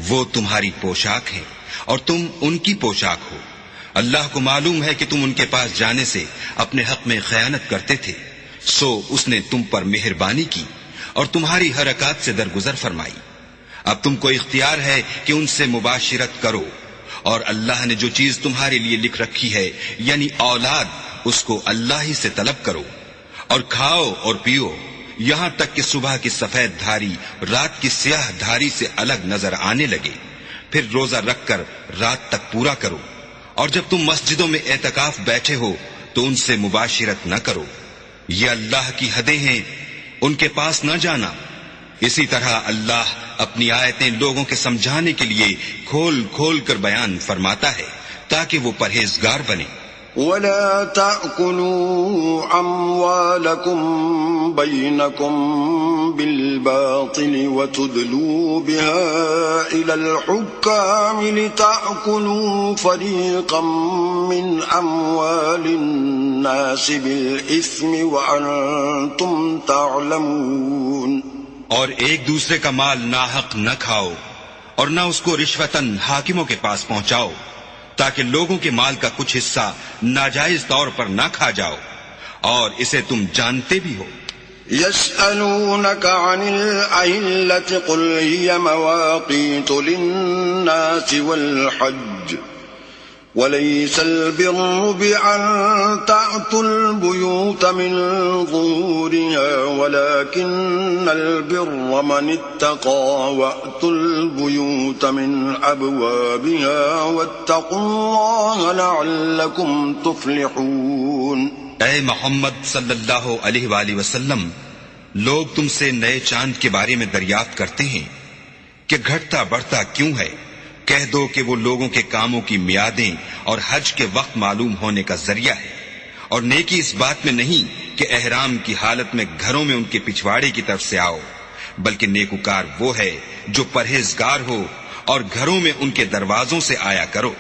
وہ تمہاری پوشاک ہے اور تم ان کی پوشاک ہو۔ اللہ کو معلوم ہے کہ تم ان کے پاس جانے سے اپنے حق میں خیانت کرتے تھے، سو اس نے تم پر مہربانی کی اور تمہاری حرکات سے درگزر فرمائی۔ اب تم کو اختیار ہے کہ ان سے مباشرت کرو، اور اللہ نے جو چیز تمہارے لیے لکھ رکھی ہے یعنی اولاد، اس کو اللہ ہی سے طلب کرو، اور کھاؤ اور پیو یہاں تک کہ صبح کی سفید دھاری رات کی سیاہ دھاری سے الگ نظر آنے لگے، پھر روزہ رکھ کر رات تک پورا کرو، اور جب تم مسجدوں میں اعتکاف بیٹھے ہو تو ان سے مباشرت نہ کرو، یہ اللہ کی حدیں ہیں، ان کے پاس نہ جانا۔ اسی طرح اللہ اپنی آیتیں لوگوں کے سمجھانے کے لیے کھول کھول کر بیان فرماتا ہے تاکہ وہ پرہیزگار بنے۔ ولا تأكلوا أموالكم بينكم بالباطل وتدلوا بها إلى الحكام لتأكلوا فريقا من أموال الناس بالإثم وأنتم تعلمون. اور ایک دوسرے کا مال ناحق نہ کھاؤ اور نہ اس کو رشوتاً حاکموں کے پاس پہنچاؤ تاکہ لوگوں کے مال کا کچھ حصہ ناجائز طور پر نہ کھا جاؤ اور اسے تم جانتے بھی ہو. يسألونك عن الأهلة قل هي مواقيت للناس والحج وليس البر بأن تأتوا البيوت من ظهورها ولكن البر من اتقى وأتوا البيوت من أبوابها واتقوا الله لعلكم تفلحون. اے محمد صلی اللہ علیہ وآلہ وسلم، لوگ تم سے نئے چاند کے بارے میں دریافت کرتے ہیں کہ گھٹتا بڑھتا کیوں ہے. کہہ دو کہ وہ لوگوں کے کاموں کی میعادیں اور حج کے وقت معلوم ہونے کا ذریعہ ہے، اور نیکی اس بات میں نہیں کہ احرام کی حالت میں گھروں میں ان کے پچھواڑے کی طرف سے آؤ، بلکہ نیکوکار وہ ہے جو پرہیزگار ہو اور گھروں میں ان کے دروازوں سے آیا کرو،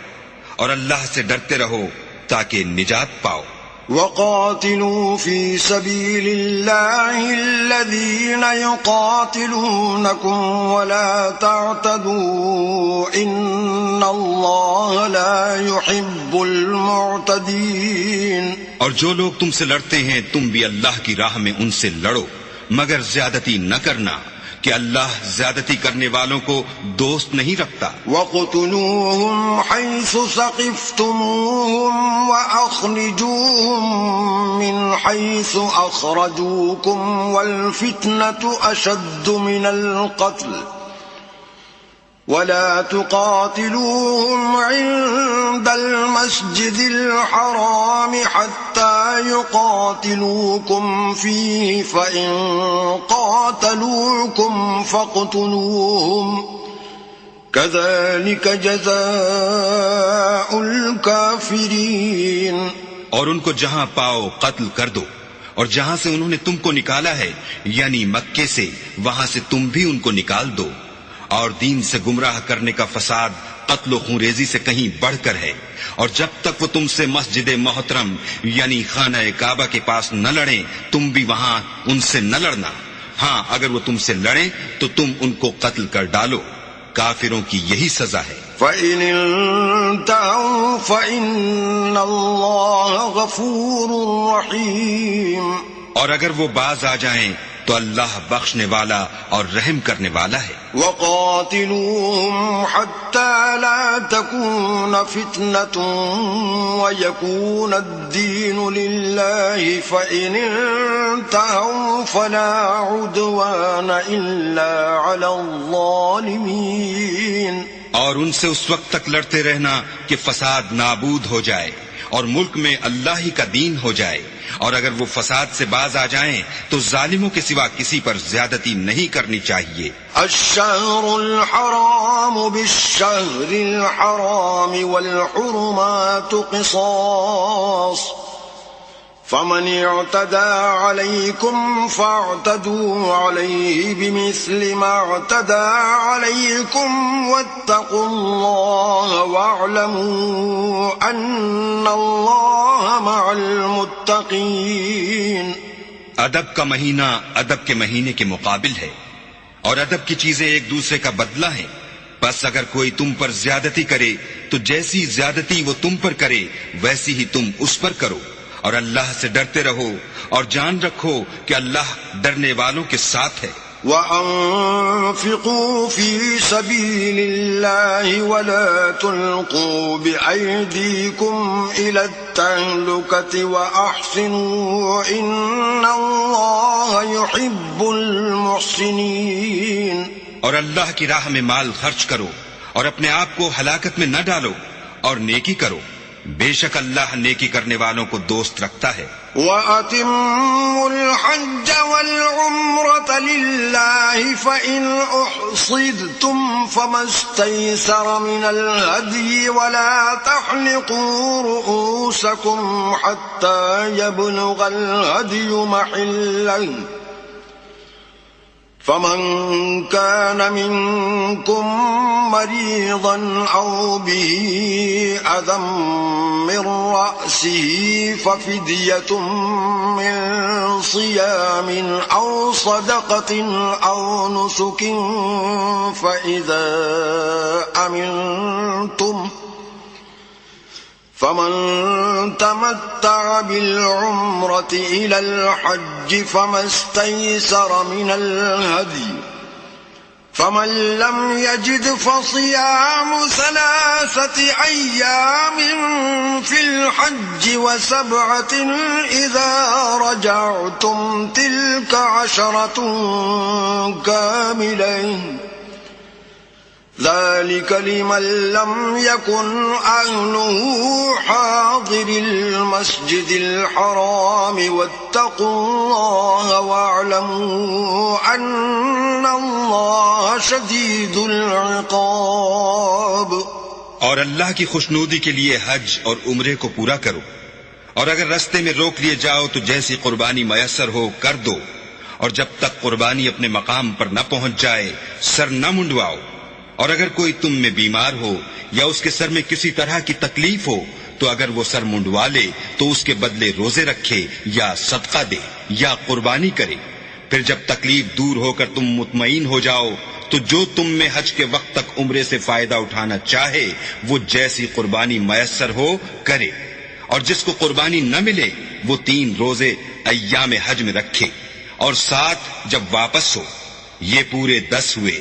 اور اللہ سے ڈرتے رہو تاکہ نجات پاؤ. وقاتلوا في سبيل الله الذين يقاتلونكم ولا تعتدوا إن الله لا يحب المعتدين. اور جو لوگ تم سے لڑتے ہیں تم بھی اللہ کی راہ میں ان سے لڑو، مگر زیادتی نہ کرنا کہ اللہ زیادتی کرنے والوں کو دوست نہیں رکھتا. وَاقْتُلُوهُمْ حَيْثُ ثَقِفْتُمُوهُمْ وَأَخْرِجُوهُمْ مِنْ حَيْثُ أَخْرَجُوكُمْ وَالْفِتْنَةُ أَشَدُّ مِنَ الْقَتْلِ وَلَا تُقَاتِلُوهُمْ عِندَ الْمَسْجِدِ الْحَرَامِ حَتَّى يُقَاتِلُوكُمْ فِيهِ فَإِن قَاتَلُوكُمْ فَاقْتُلُوهُمْ كَذَلِكَ جَزَاءُ الْكَافِرِينَ. اور ان کو جہاں پاؤ قتل کر دو، اور جہاں سے انہوں نے تم کو نکالا ہے یعنی مکے سے، وہاں سے تم بھی ان کو نکال دو. اور دین سے گمراہ کرنے کا فساد قتل و خونریزی سے کہیں بڑھ کر ہے. اور جب تک وہ تم سے مسجد محترم یعنی خانہ کعبہ کے پاس نہ لڑیں تم بھی وہاں ان سے نہ لڑنا. ہاں اگر وہ تم سے لڑیں تو تم ان کو قتل کر ڈالو. کافروں کی یہی سزا ہے. فَإِنِ انْتَهُوا فَإِنَّ اللَّهَ غَفُورٌ رَحِيمٌ. اور اگر وہ باز آ جائیں تو اللہ بخشنے والا اور رحم کرنے والا ہے. وَقَاتِلُوهُمْ حَتَّى لَا تَكُونَ فِتْنَةٌ وَيَكُونَ الدِّينُ لِلَّهِ فَإِنِ انْتَهُوا فَلَا عُدْوَانَ إِلَّا عَلَى الظَّالِمِينَ. اور ان سے اس وقت تک لڑتے رہنا کہ فساد نابود ہو جائے اور ملک میں اللہ ہی کا دین ہو جائے. اور اگر وہ فساد سے باز آ جائیں تو ظالموں کے سوا کسی پر زیادتی نہیں کرنی چاہیے. الشہر الحرام بالشہر الحرام والحرمات قصاص فمن اعتدى عليكم فاعتدوا عليه بمثل ما اعتدى عليكم واتقوا الله واعلموا أن الله مع المتقين. ادب کا مہینہ ادب کے مہینے کے مقابل ہے، اور ادب کی چیزیں ایک دوسرے کا بدلہ ہیں. بس اگر کوئی تم پر زیادتی کرے تو جیسی زیادتی وہ تم پر کرے ویسی ہی تم اس پر کرو. اور اللہ سے ڈرتے رہو اور جان رکھو کہ اللہ ڈرنے والوں کے ساتھ ہے. وَأَنفِقُوا فِي سَبِيلِ اللَّهِ وَلَا تُلْقُوا بِأَيْدِيكُمْ إِلَى التَّهْلُكَةِ وَأَحْسِنُوا إِنَّ اللَّهَ يُحِبُّ الْمُحْسِنِينَ. اور اللہ کی راہ میں مال خرچ کرو اور اپنے آپ کو ہلاکت میں نہ ڈالو اور نیکی کرو، بے شک اللہ نیکی کرنے والوں کو دوست رکھتا ہے. وَأَتِمُّوا الْحَجَّ وَالْعُمْرَةَ لِلَّهِ الله فإن أحصرتم فما استيسر من الهدي ولا تحلقوا رؤوسكم حتى يبلغ الهدي محله فمن كان منكم مريضا أو به أذى من رأسه ففدية من صيام أو صدقة أو نسك فإذا أمنتم فمن تمتع بالعمرة إلى الحج فما استيسر من الهدي فمن لم يجد فصيام 3 أيام في الحج و7 إذا رجعتم تلك 10 كاملة ذلك لمن لم يكن أهله حاضر المسجد الحرام واتقوا الله واعلموا أن الله شديد العقاب. اور اللہ کی خوشنودی کے لیے حج اور عمرے کو پورا کرو، اور اگر رستے میں روک لیے جاؤ تو جیسی قربانی میسر ہو کر دو، اور جب تک قربانی اپنے مقام پر نہ پہنچ جائے سر نہ منڈواؤ. اور اگر کوئی تم میں بیمار ہو یا اس کے سر میں کسی طرح کی تکلیف ہو تو اگر وہ سر منڈوا لے تو اس کے بدلے روزے رکھے یا صدقہ دے یا قربانی کرے. پھر جب تکلیف دور ہو کر تم مطمئن ہو جاؤ تو جو تم میں حج کے وقت تک عمرے سے فائدہ اٹھانا چاہے وہ جیسی قربانی میسر ہو کرے، اور جس کو قربانی نہ ملے وہ 3 روزے ایام حج میں رکھے، اور 7 جب واپس ہو. یہ پورے 10 ہوئے.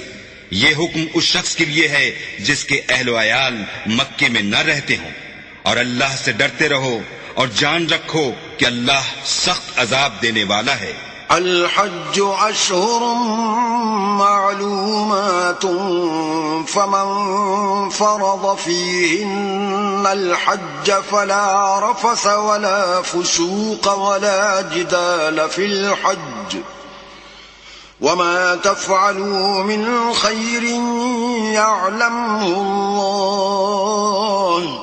یہ حکم اس شخص کے لیے ہے جس کے اہل و عیال مکے میں نہ رہتے ہوں. اور اللہ سے ڈرتے رہو اور جان رکھو کہ اللہ سخت عذاب دینے والا ہے. الحج أشهر معلومات فمن فرض فيهن الحج فلا رفث ولا فسوق ولا جدال في الحج وما تفعلوا من خير يعلمه الله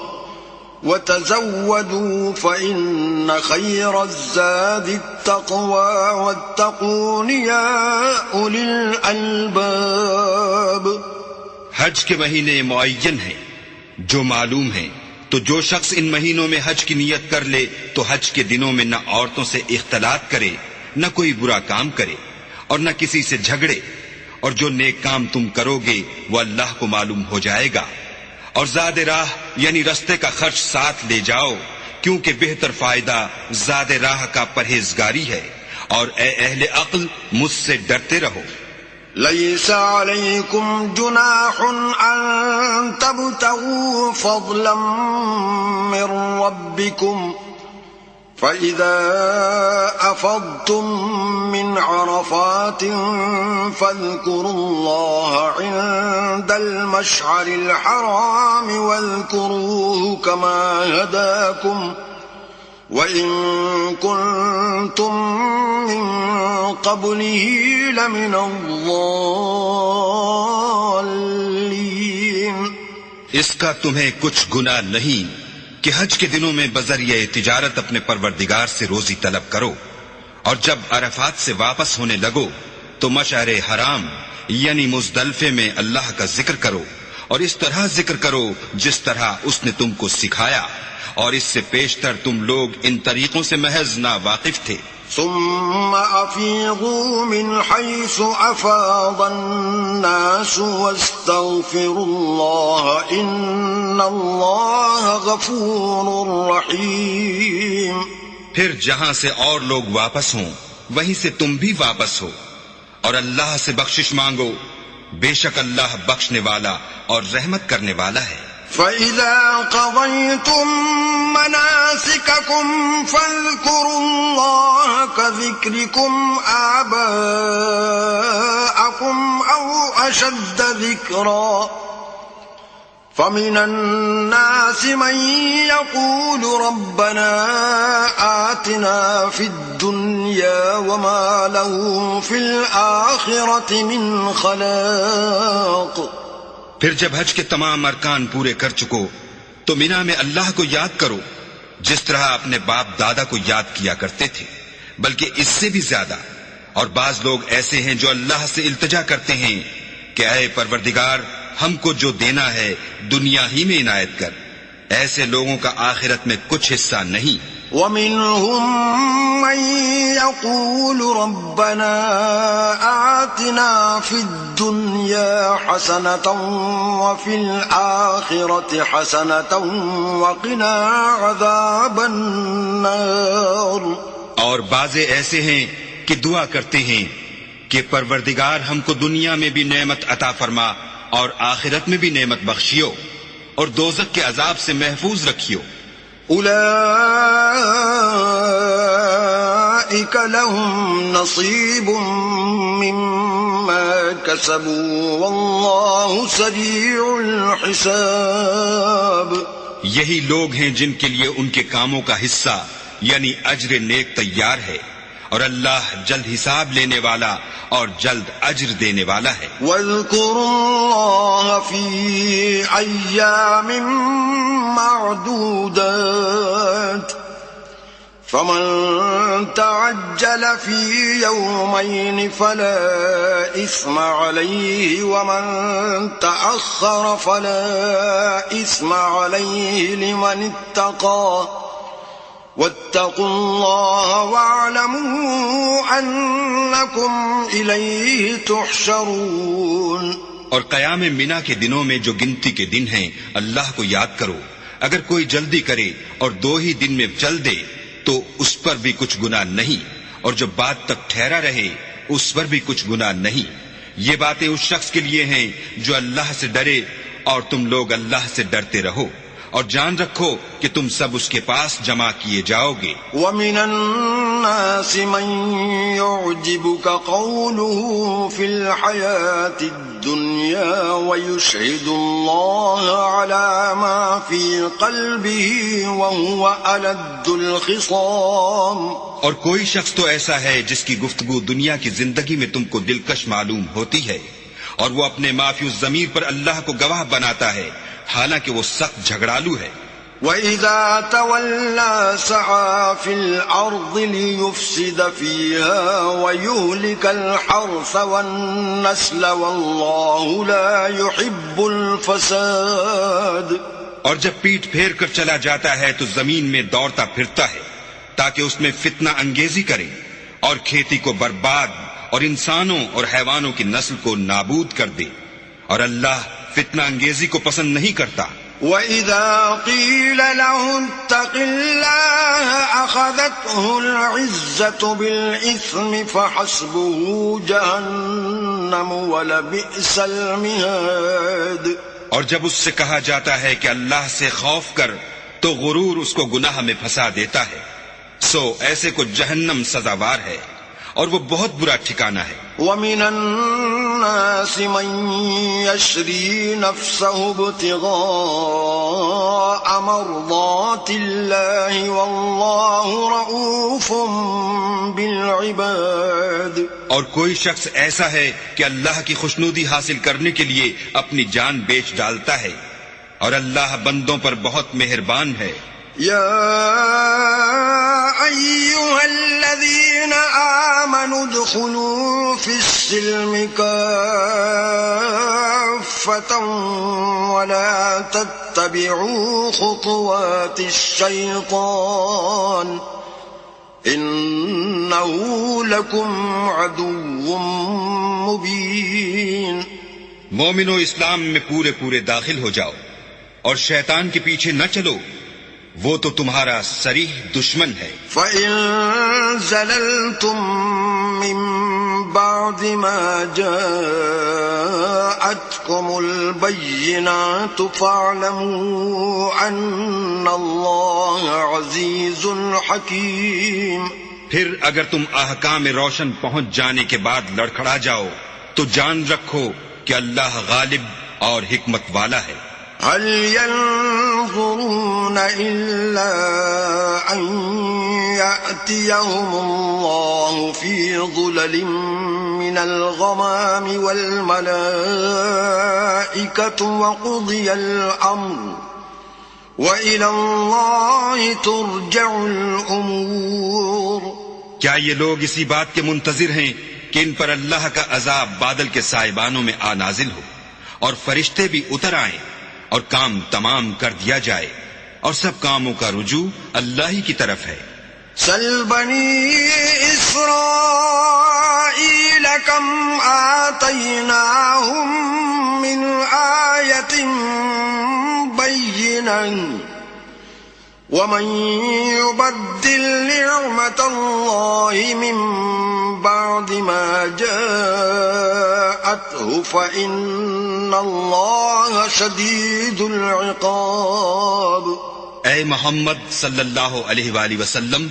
وتزودوا فإن خير الزاد التقوى واتقون يا أولي الألباب. حج کے مہینے معین ہیں جو معلوم ہیں، تو جو شخص ان مہینوں میں حج کی نیت کر لے تو حج کے دنوں میں نہ عورتوں سے اختلاط کرے، نہ کوئی برا کام کرے، اور نہ کسی سے جھگڑے. اور جو نیک کام تم کرو گے وہ اللہ کو معلوم ہو جائے گا. اور زاد راہ یعنی رستے کا خرچ ساتھ لے جاؤ، کیونکہ بہتر فائدہ زاد راہ کا پرہیزگاری ہے. اور اے اہل عقل مجھ سے ڈرتے رہو. ليس عليكم جناح أن تبتغوا فضلا من ربكم فإذا أفضتم من عرفات فاذكروا الله عند المشعر الحرام واذكروه كما هداكم وإن كنتم من قبله لمن الضالين. اس کا تمہیں کچھ گناہ نہیں کہ حج کے دنوں میں بذریعہ تجارت اپنے پروردگار سے روزی طلب کرو، اور جب عرفات سے واپس ہونے لگو تو مشعر حرام یعنی مزدلفے میں اللہ کا ذکر کرو، اور اس طرح ذکر کرو جس طرح اس نے تم کو سکھایا، اور اس سے پیشتر تم لوگ ان طریقوں سے محض نا واقف تھے. ثم أفيضوا من حيث أفاض الناس واستغفروا الله إن الله غفور رحيم. پھر جہاں سے اور لوگ واپس ہوں وہیں سے تم بھی واپس ہو، اور اللہ سے بخشش مانگو، بے شک اللہ بخشنے والا اور رحمت کرنے والا ہے. فَإِذَا قَضَيْتُم مَّنَاسِكَكُمْ فَاذْكُرُوا اللَّهَ كَذِكْرِكُمْ آبَاءَكُمْ أَوْ أَشَدَّ ذِكْرًا فمن الناس من يقول ربنا آتنا في الدنيا وما له في الآخرة من خلاق. پھر جب حج کے تمام ارکان پورے کر چکو تو مینا میں اللہ کو یاد کرو جس طرح اپنے باپ دادا کو یاد کیا کرتے تھے، بلکہ اس سے بھی زیادہ. اور بعض لوگ ایسے ہیں جو اللہ سے التجا کرتے ہیں کہ اے پروردگار ہم کو جو دینا ہے دنیا ہی میں عنایت کر. ایسے لوگوں کا آخرت میں کچھ حصہ نہیں. وَمِنْهُمْ مَنْ يَقُولُ رَبَّنَا آتِنَا فِي الدُّنْيَا حَسَنَةً وَفِي الْآخِرَةِ حَسَنَةً وَقِنَا عَذَابَ النَّارِ. اور بعضے ایسے ہیں کہ دعا کرتے ہیں کہ پروردگار ہم کو دنیا میں بھی نعمت عطا فرما اور آخرت میں بھی نعمت بخشیو اور دوزخ کے عذاب سے محفوظ رکھیو. اولئک لهم نصیب مما کسبوا واللہ سریع الحساب. یہی لوگ ہیں جن کے لیے ان کے کاموں کا حصہ یعنی اجر نیک تیار ہے، اور اللہ جلد حساب لینے والا اور جلد اجر دینے والا ہے. وَاذْكُرُوا اللَّهَ فِي أَيَّامٍ مَّعْدُودَاتٍ فَمَن تَعَجَّلَ فِي يَوْمَيْنِ فَلَا إِثْمَ عَلَيْهِ وَمَن تَأَخَّرَ فَلَا إِثْمَ عَلَيْهِ لِمَنِ اتَّقَىٰ وَاتَّقُوا اللَّهَ وَاعْلَمُوا أَنَّكُمْ إِلَيْهِ تُحْشَرُونَ. اور قیام منا کے دنوں میں جو گنتی کے دن ہیں اللہ کو یاد کرو. اگر کوئی جلدی کرے اور 2 ہی دن میں چل دے تو اس پر بھی کچھ گناہ نہیں، اور جو بات تک ٹھہرا رہے اس پر بھی کچھ گناہ نہیں. یہ باتیں اس شخص کے لیے ہیں جو اللہ سے ڈرے، اور تم لوگ اللہ سے ڈرتے رہو اور جان رکھو کہ تم سب اس کے پاس جمع کیے جاؤ گے. وَمِنَ النَّاسِ مَن يُعْجِبُكَ قَوْلُهُ فِي الْحَيَاةِ الدُّنْيَا وَيُشْهِدُ اللَّهَ عَلَى مَا فِي قَلْبِهِ وَهُوَ أَلَدُّ الْخِصَامِ. اور کوئی شخص تو ایسا ہے جس کی گفتگو دنیا کی زندگی میں تم کو دلکش معلوم ہوتی ہے، اور وہ اپنے مافی الضمیر پر اللہ کو گواہ بناتا ہے حالانکہ وہ سخت جھگڑالو ہے. وَإِذَا تَوَلَّى سَعَى فِي الْأَرْضِ لِيُفْسِدَ فِيهَا وَيُهْلِكَ الْحَرْثَ وَالنَّسْلَ وَاللَّهُ لَا يُحِبُّ الْفَسَادَ. اور جب پیٹ پھیر کر چلا جاتا ہے تو زمین میں دوڑتا پھرتا ہے تاکہ اس میں فتنہ انگیزی کرے اور کھیتی کو برباد اور انسانوں اور حیوانوں کی نسل کو نابود کر دے، اور اللہ فتنہ انگیزی کو پسند نہیں کرتا. وَإِذَا قِيلَ لَهُ اتَّقِ اللَّهَ أَخَذَتْهُ الْعِزَّةُ بِالْإِثْمِ فَحَسْبُهُ جَهَنَّمُ وَلَبِئْسَ الْمِهَادُ. اور جب اس سے کہا جاتا ہے کہ اللہ سے خوف کر تو غرور اس کو گناہ میں پھنسا دیتا ہے، سو ایسے کو جہنم سزاوار ہے اور وہ بہت برا ٹھکانہ ہے. وَمِنَ النَّاسِ مَن يَشْرِي نَفْسَهُ ابْتِغَاءَ مَرْضَاتِ اللَّهِ وَاللَّهُ رَءُوفٌ بِالْعِبَادِ. اور کوئی شخص ایسا ہے کہ اللہ کی خوشنودی حاصل کرنے کے لیے اپنی جان بیچ ڈالتا ہے، اور اللہ بندوں پر بہت مہربان ہے. يا أيها الذين آمنوا ادخلوا في السلم كافة ولا تتبعوا خطوات الشيطان إنه لكم عدو مبين. مومنو اسلام میں پورے پورے داخل ہو جاؤ اور شیطان کے پیچھے نہ چلو، وہ تو تمہارا صریح دشمن ہے. فَإِن زَلَلْتُم مِّن بَعْدِ مَا جَاءَتْكُمُ الْبَيِّنَاتُ فَاعْلَمُوا أَنَّ اللَّهَ عَزِيزٌ حَكِيمٌ. پھر اگر تم احکام روشن پہنچ جانے کے بعد لڑکھڑا جاؤ تو جان رکھو کہ اللہ غالب اور حکمت والا ہے. هل ينظرون إلا أن يأتيهم الله في ظلل من الغمام والملائكة وقضي الأمر وإلى الله ترجع الأمور. کیا یہ لوگ اسی بات کے منتظر ہیں کہ ان پر اللہ کا عذاب بادل کے سائبانوں میں آ نازل ہو اور فرشتے بھی اتر آئیں اور کام تمام کر دیا جائے اور سب کاموں کا رجوع اللہ ہی کی طرف ہے. سل بنی اسرائیل کم آتیناہم من آیت بینہ ومن يبدل نعمت اللہ من بعد ما جاءته فإن اللہ شدید العقاب. اے محمد صلی اللہ علیہ وآلہ وسلم،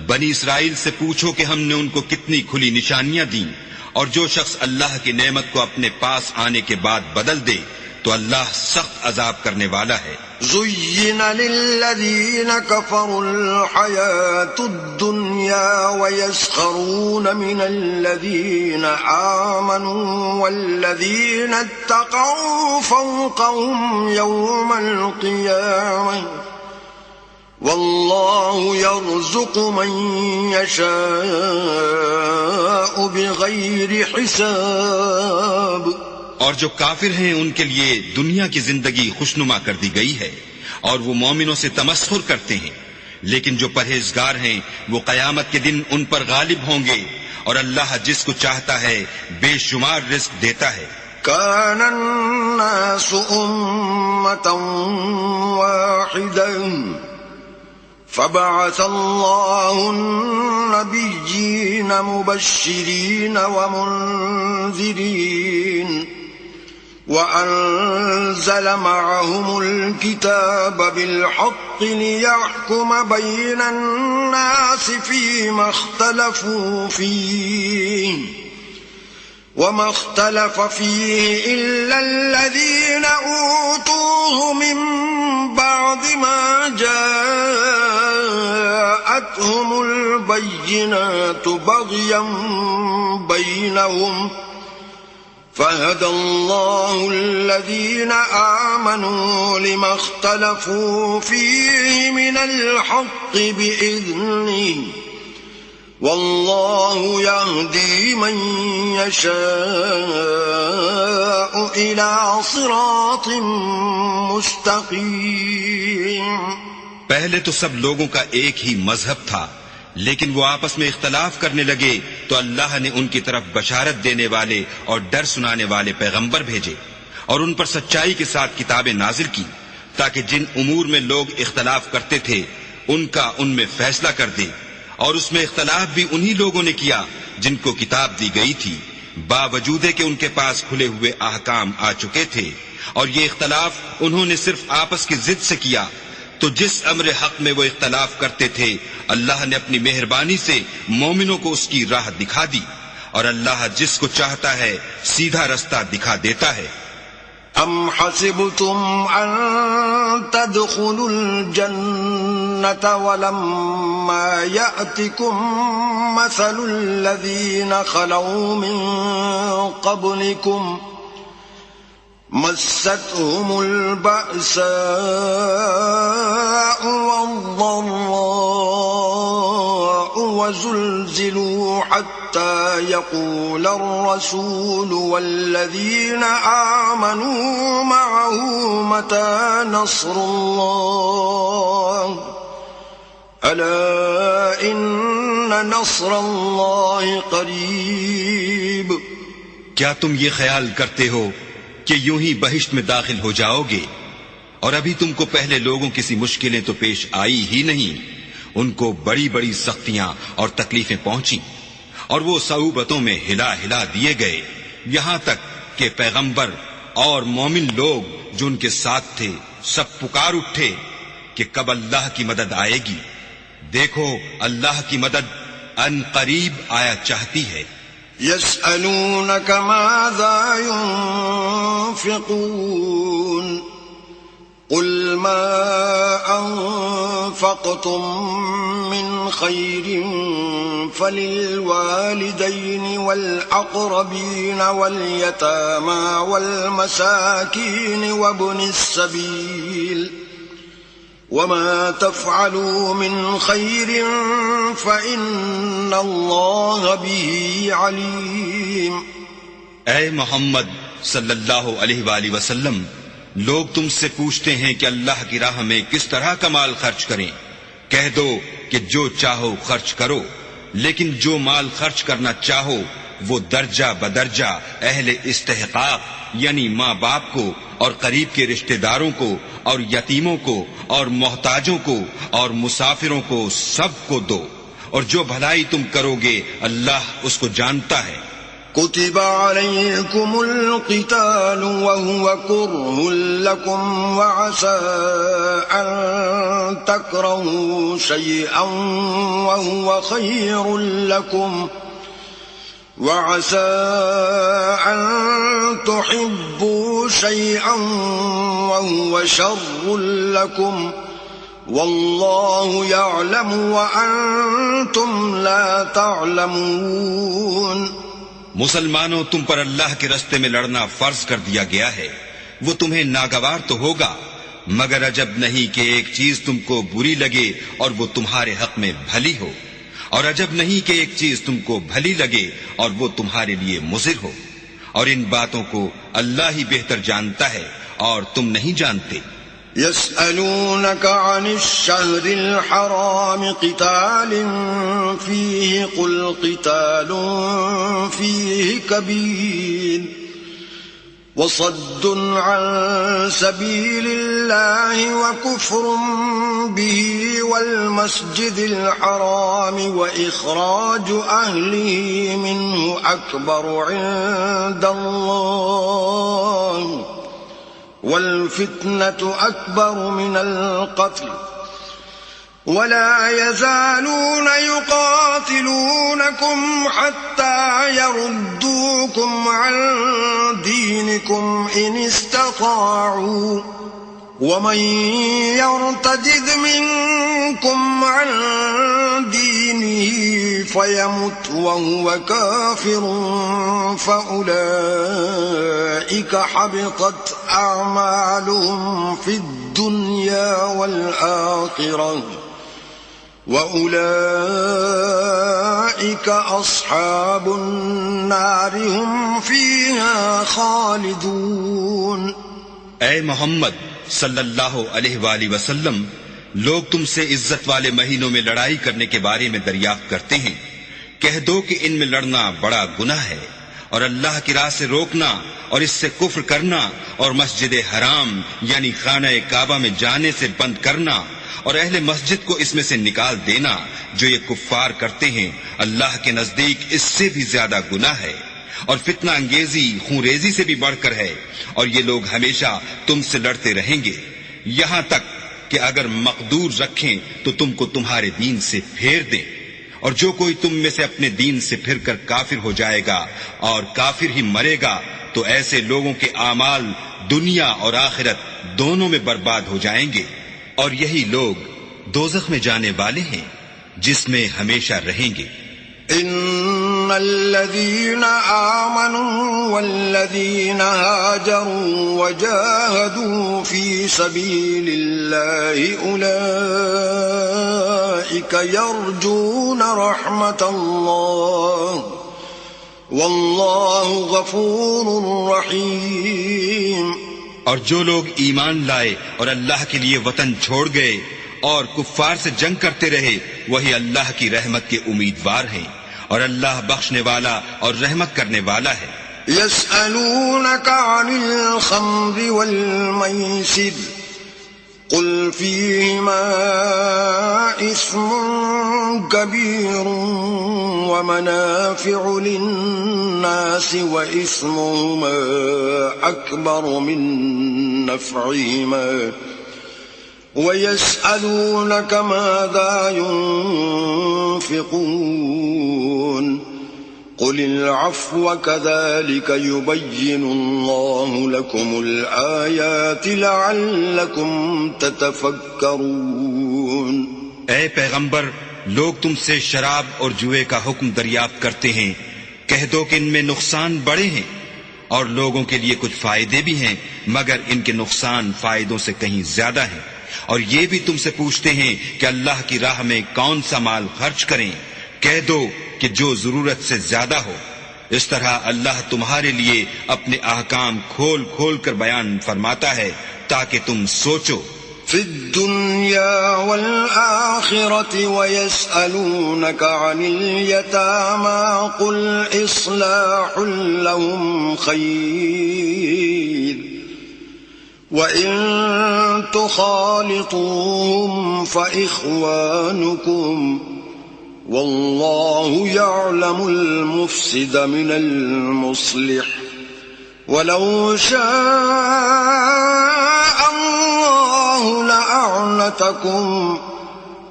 بنی اسرائیل سے پوچھو کہ ہم نے ان کو کتنی کھلی نشانیاں دیں، اور جو شخص اللہ کی نعمت کو اپنے پاس آنے کے بعد بدل دے تو اللہ سخت عذاب کرنے والا ہے. زین للذین کفروا الحیاة الدنیا ویسخرون من الذین آمنوا والذین اتقوا فوقهم یوم القیامة واللہ یرزق من یشاء بغیر حساب. اور جو کافر ہیں ان کے لیے دنیا کی زندگی خوشنما کر دی گئی ہے اور وہ مومنوں سے تمسخر کرتے ہیں، لیکن جو پرہیزگار ہیں وہ قیامت کے دن ان پر غالب ہوں گے اور اللہ جس کو چاہتا ہے بے شمار رزق دیتا ہے. كان الناس أمة واحدة فبعث الله النبيين مبشرين ومنذرين وأنزل معهم الكتاب بالحق ليحكم بين الناس فيما اختلفوا فيه وما اختلف فيه إلا الذين أوتوه من بعد ما جاءتهم البينات بغيا بينهم فهدى الله الذين آمنوا لما اختلفوا فيه من الحق بإذنه والله يهدي من يشاء إلى صراط مستقيم. پہلے تو سب لوگوں کا ایک ہی مذہب تھا، لیکن وہ آپس میں اختلاف کرنے لگے تو اللہ نے ان کی طرف بشارت دینے والے اور ڈر سنانے والے پیغمبر بھیجے اور ان پر سچائی کے ساتھ کتابیں نازل کی تاکہ جن امور میں لوگ اختلاف کرتے تھے ان کا ان میں فیصلہ کر دے. اور اس میں اختلاف بھی انہی لوگوں نے کیا جن کو کتاب دی گئی تھی، باوجود کہ ان کے پاس کھلے ہوئے احکام آ چکے تھے، اور یہ اختلاف انہوں نے صرف آپس کی ضد سے کیا. تو جس امر حق میں وہ اختلاف کرتے تھے اللہ نے اپنی مہربانی سے مومنوں کو اس کی راہ دکھا دی، اور اللہ جس کو چاہتا ہے سیدھا رستہ دکھا دیتا ہے. ام حسبتم ان تدخلوا الجنة ولما يأتكم مثل الذين خلوا من قبلكم مستهم البأساء والضراء وزلزلوا حتى يقول الرسول والذين آمنوا معه متى نصر الله ألا إن نصر الله قريب. کیا تم یہ خیال کرتے ہو کہ یوں ہی بہشت میں داخل ہو جاؤ گے اور ابھی تم کو پہلے لوگوں کسی مشکلیں تو پیش آئی ہی نہیں، ان کو بڑی بڑی سختیاں اور تکلیفیں پہنچی اور وہ صعوبتوں میں ہلا ہلا دیے گئے، یہاں تک کہ پیغمبر اور مومن لوگ جو ان کے ساتھ تھے سب پکار اٹھے کہ کب اللہ کی مدد آئے گی. دیکھو اللہ کی مدد ان قریب آیا چاہتی ہے. يسألونك ماذا ينفقون قل ما أنفقتم من خير فللوالدين والأقربين واليتامى والمساكين وابن السبيل وما تفعلوا من خير فإن الله به عليم. اے محمد صلی اللہ علیہ وآلہ وسلم، لوگ تم سے پوچھتے ہیں کہ اللہ کی راہ میں کس طرح کا مال خرچ کریں. کہہ دو کہ جو چاہو خرچ کرو، لیکن جو مال خرچ کرنا چاہو وہ درجہ بدرجہ اہل استحقاق یعنی ماں باپ کو اور قریب کے رشتہ داروں کو اور یتیموں کو اور محتاجوں کو اور مسافروں کو سب کو دو، اور جو بھلائی تم کرو گے اللہ اس کو جانتا ہے. كتب عليكم القتال وهو كره لكم وعسى أن تكرهوا شيئا وهو خير لكم وعسى أن تحبوا شيئا وهو شر لكم والله يعلم وأنتم لا تعلمون. مسلمانوں، تم پر اللہ کے راستے میں لڑنا فرض کر دیا گیا ہے. وہ تمہیں ناگوار تو ہوگا، مگر عجب نہیں کہ ایک چیز تم کو بری لگے اور وہ تمہارے حق میں بھلی ہو، اور عجب نہیں کہ ایک چیز تم کو بھلی لگے اور وہ تمہارے لیے مضر ہو. اور ان باتوں کو اللہ ہی بہتر جانتا ہے اور تم نہیں جانتے. يسألونك عن الشهر الحرام قتال فيه قل قتال فيه كبير وصد عن سبيل الله وكفر به والمسجد الحرام وإخراج أهله منه أكبر عند الله والفتنة أكبر من القتل ولا يزالون يقاتلونكم حتى يردوكم عن دينكم إن استطاعوا ومن يرتد منكم عن دينه فيمت وهو كافر فأولئك حبطت أعمالهم في الدنيا والآخرة وأولئك أصحاب النار هم فيها خالدون. اے محمد صلی اللہ علیہ وآلہ وسلم، لوگ تم سے عزت والے مہینوں میں لڑائی کرنے کے بارے میں دریافت کرتے ہیں. کہہ دو کہ ان میں لڑنا بڑا گناہ ہے، اور اللہ کی راہ سے روکنا اور اس سے کفر کرنا اور مسجد حرام یعنی خانہ کعبہ میں جانے سے بند کرنا اور اہل مسجد کو اس میں سے نکال دینا جو یہ کفار کرتے ہیں، اللہ کے نزدیک اس سے بھی زیادہ گناہ ہے. اور فتنہ انگیزی خون ریزی سے بھی بڑھ کر ہے، اور یہ لوگ ہمیشہ تم سے لڑتے رہیں گے یہاں تک کہ اگر مقدور رکھیں تو تم کو تمہارے دین سے پھیر دیں. اور جو کوئی تم میں سے اپنے دین سے پھر کر کافر ہو جائے گا اور کافر ہی مرے گا تو ایسے لوگوں کے اعمال دنیا اور آخرت دونوں میں برباد ہو جائیں گے، اور یہی لوگ دوزخ میں جانے والے ہیں جس میں ہمیشہ رہیں گے. ان الذين آمنوا والذين هاجروا وجاهدوا في سبيل الله أولئك يرجون رحمة الله والله غفور رحيم. اور جو لوگ ایمان لائے اور اللہ کے لیے وطن چھوڑ گئے اور کفار سے جنگ کرتے رہے وہی اللہ کی رحمت کے امیدوار ہیں، اور اللہ بخشنے والا اور رحمت کرنے والا ہے. يسألونك عن الخمر والميسر قل فيهما إثم كبير ومنافع للناس وإثمهما أكبر من نفعهما ويسألونك ماذا ينفقون قل العفو كذلك يبين الله لكم الآيات لعلكم تتفكرون. اے پیغمبر، لوگ تم سے شراب اور جوئے کا حکم دریافت کرتے ہیں، کہہ دو کہ ان میں نقصان بڑے ہیں اور لوگوں کے لیے کچھ فائدے بھی ہیں، مگر ان کے نقصان فائدوں سے کہیں زیادہ ہیں. اور یہ بھی تم سے پوچھتے ہیں کہ اللہ کی راہ میں کون سا مال خرچ کریں، کہہ دو کہ جو ضرورت سے زیادہ ہو. اس طرح اللہ تمہارے لیے اپنے احکام کھول کھول کر بیان فرماتا ہے تاکہ تم سوچو. في الدنيا والآخرة ويسألونك عن اليتامى قل إصلاح لهم خير وإن تخالطوهم فإخوانكم والله يعلم المفسد من المصلح ولو شاء الله لأعنتكم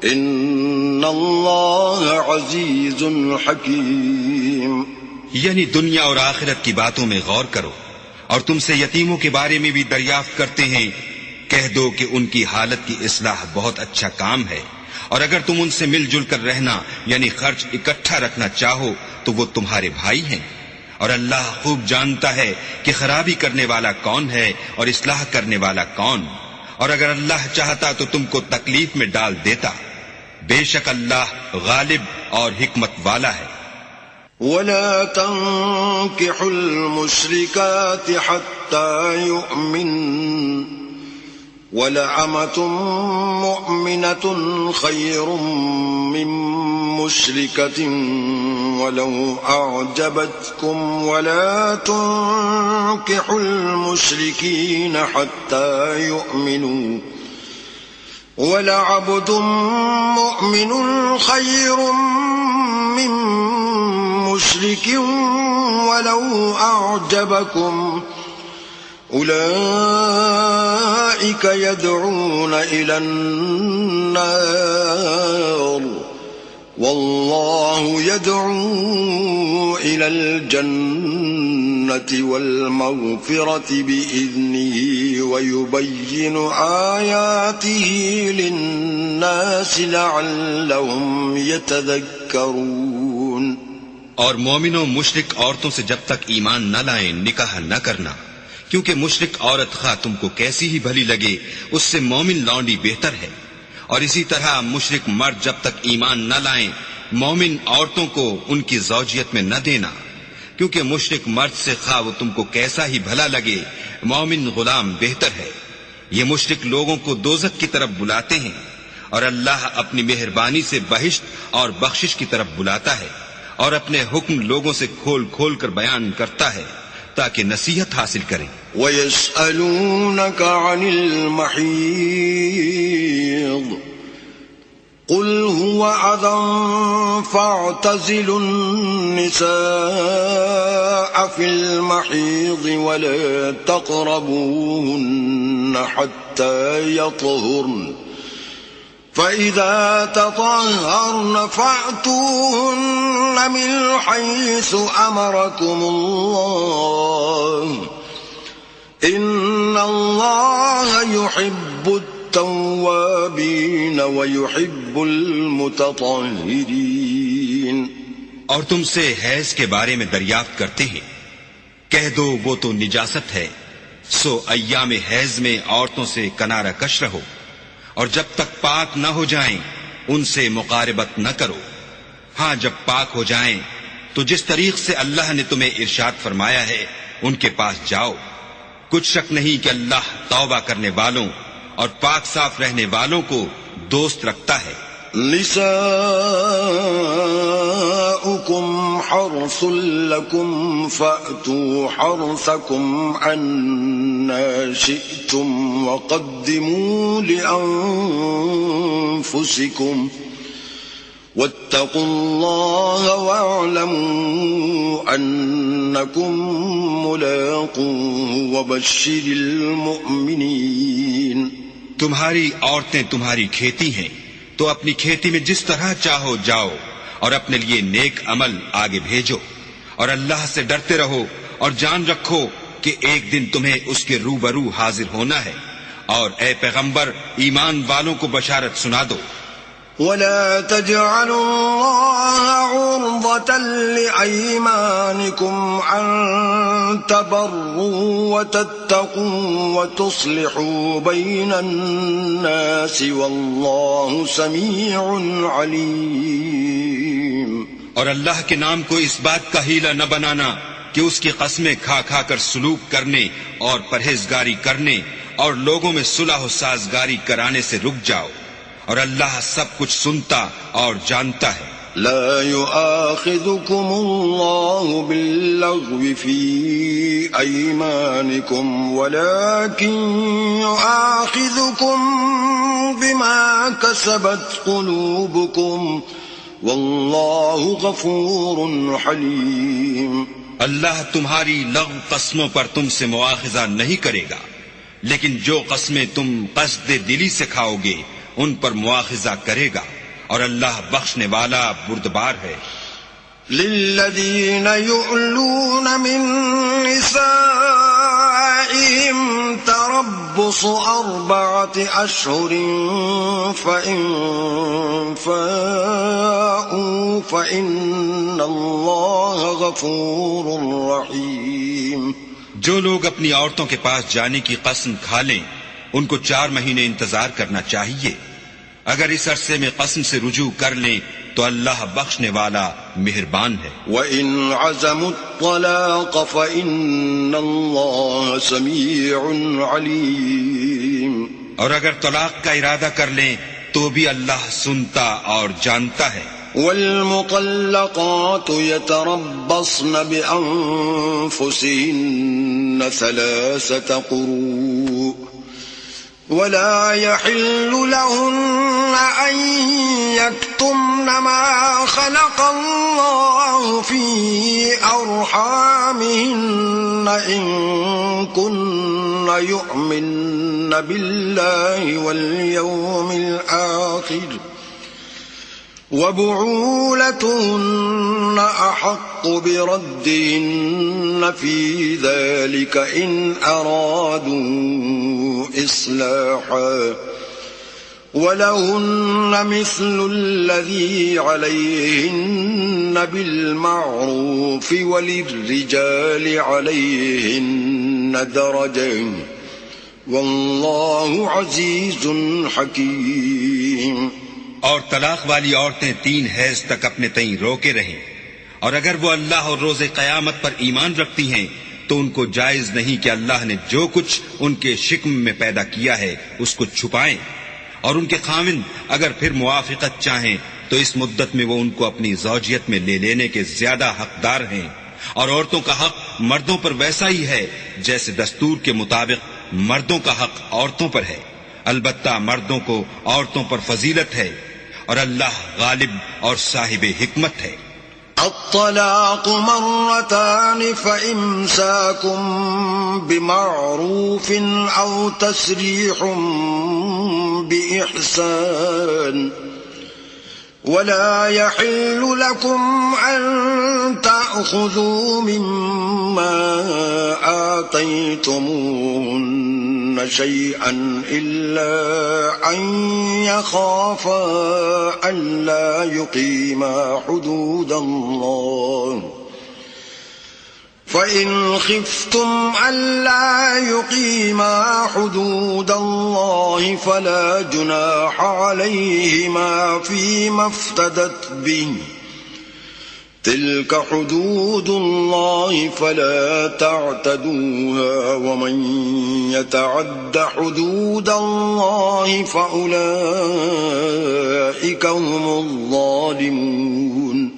إن الله عزيز حكيم. یعنی دنیا اور آخرت کی باتوں میں غور کرو، اور تم سے یتیموں کے بارے میں بھی دریافت کرتے ہیں، کہہ دو کہ ان کی حالت کی اصلاح بہت اچھا کام ہے، اور اگر تم ان سے مل جل کر رہنا یعنی خرچ اکٹھا رکھنا چاہو تو وہ تمہارے بھائی ہیں، اور اللہ خوب جانتا ہے کہ خرابی کرنے والا کون ہے اور اصلاح کرنے والا کون. اور اگر اللہ چاہتا تو تم کو تکلیف میں ڈال دیتا، بے شک اللہ غالب اور حکمت والا ہے. ولا تنكحوا المشركات حتى يؤمنن ولأمة مؤمنة خير من مشركة ولو أعجبتكم ولا تنكحوا المشركين حتى يؤمنوا ولعبد مؤمن خير من مشرك ولو أعجبكم أولئك يدعون إلى النار والله يدعو إلى الجنة والمغفرة بإذنه ويبين آياته للناس لعلهم يتذكرون. اور مومنوں مشرک عورتوں سے جب تک ایمان نہ لائیں نکاح نہ کرنا، کیونکہ مشرک عورت خواہ تم کو کیسی ہی بھلی لگے اس سے مومن لونڈی بہتر ہے. اور اسی طرح مشرک مرد جب تک ایمان نہ لائیں مومن عورتوں کو ان کی زوجیت میں نہ دینا، کیونکہ مشرک مرد سے خواہ وہ تم کو کیسا ہی بھلا لگے مومن غلام بہتر ہے. یہ مشرک لوگوں کو دوزخ کی طرف بلاتے ہیں، اور اللہ اپنی مہربانی سے بہشت اور بخشش کی طرف بلاتا ہے، اور اپنے حکم لوگوں سے کھول کھول کر بیان کرتا ہے تاکہ نصیحت حاصل کریں. وَيَسْأَلُونَكَ عَنِ الْمَحِيضِ قُلْ هُوَ أَذًى فَاعْتَزِلُوا النِّسَاءَ فِي الْمَحِيضِ وَلَا تَقْرَبُوهُنَّ حَتَّى يَطْهُرْنَ فَإِذَا تَطَهَّرْنَ فَأْتُوهُنَّ مِنْ حَيْثُ أَمَرَكُمُ اللَّهُ إِنَّ اللَّهَ يُحِبُّ التَّوَّابِينَ وَيُحِبُّ الْمُتَطَهِّرِينَ. اور تم سے حیض کے بارے میں دریافت کرتے ہیں، کہہ دو وہ تو نجاست ہے، سو ایام حیض میں عورتوں سے کنارہ کش رہو، اور جب تک پاک نہ ہو جائیں ان سے مقاربت نہ کرو. ہاں جب پاک ہو جائیں تو جس طریق سے اللہ نے تمہیں ارشاد فرمایا ہے ان کے پاس جاؤ. کچھ شک نہیں کہ اللہ توبہ کرنے والوں اور پاک صاف رہنے والوں کو دوست رکھتا ہے. نساؤكم حرث لكم فأتوا حرثكم عنا شئتم وقدموا لأنفسكم واتقوا الله واعلموا أنكم ملاقوه وبشر المؤمنين. تمہاری عورتیں تمہاری کھیتی ہیں تو اپنی کھیتی میں جس طرح چاہو جاؤ اور اپنے لیے نیک عمل آگے بھیجو، اور اللہ سے ڈرتے رہو اور جان رکھو کہ ایک دن تمہیں اس کے روبرو حاضر ہونا ہے. اور اے پیغمبر ایمان والوں کو بشارت سنا دو. ولا تجعلوا الله عرضة لأيمانكم أن تبروا وتتقوا وتصلحوا بين الناس والله سميع عليم. اور اللہ کے نام کو اس بات کا ہیلہ نہ بنانا کہ اس کی قسمیں کھا کھا کر سلوک کرنے اور پرہیزگاری کرنے اور لوگوں میں صلح و سازگاری کرانے سے رک جاؤ، اور اللہ سب کچھ سنتا اور جانتا ہے. لا يؤاخذكم الله باللغو في أيمانكم ولكن يؤاخذكم بما كسبت قلوبكم والله غفور حليم. اللہ تمہاری لغو قسموں پر تم سے مواخذہ نہیں کرے گا، لیکن جو قسمیں تم قصد دلی سے کھاؤ گے ان پر مواخذہ کرے گا، اور اللہ بخشنے والا بردبار ہے. للذین یؤلون من نسائهم تربص 4 أشهر فإن فاءوا فإن الله غفور رحیم. جو لوگ اپنی عورتوں کے پاس جانے کی قسم کھا لیں ان کو 4 مہینے انتظار کرنا چاہیے. اگر اس عرصے میں قسم سے رجوع کر لیں تو اللہ بخشنے والا مہربان ہے. وَإِنْ عَزَمُوا الطَّلَاقَ فَإِنَّ اللَّهَ سَمِيعٌ عَلِيمٌ. اور اگر طلاق کا ارادہ کر لیں تو بھی اللہ سنتا اور جانتا ہے. والمطلقات يتربصن بأنفسهن 3 قروء ولا يحل لهن أن يكتمن ما خلق الله في أرحامهن إن كن يؤمن بالله واليوم الآخر وبعولتهن أحق بردهن في ذلك إن أرادوا إصلاحا ولهن مثل الذي عليهن بالمعروف وللرجال عليهن درجة والله عزيز حكيم. اور طلاق والی عورتیں 3 حیض تک اپنے تئیں روکے رہیں، اور اگر وہ اللہ اور روز قیامت پر ایمان رکھتی ہیں تو ان کو جائز نہیں کہ اللہ نے جو کچھ ان کے شکم میں پیدا کیا ہے اس کو چھپائیں، اور ان کے خاوند اگر پھر موافقت چاہیں تو اس مدت میں وہ ان کو اپنی زوجیت میں لے لینے کے زیادہ حقدار ہیں. اور عورتوں کا حق مردوں پر ویسا ہی ہے جیسے دستور کے مطابق مردوں کا حق عورتوں پر ہے، البتہ مردوں کو عورتوں پر فضیلت ہے، اور اللہ غالب اور صاحب حکمت ہے. الطلاق مرتان فإمساكم بمعروف أو تسريح بإحسان ولا يحل لكم أن تأخذوا مما آتيتموهن شيئا إلا أن يخافا ألا يقيما حدود الله فإن خفتم ألا يقيما حدود الله فلا جناح عليهما فيما افتدت به تلك حدود الله فلا تعتدوها ومن يتعد حدود الله فأولئك هم الظالمون.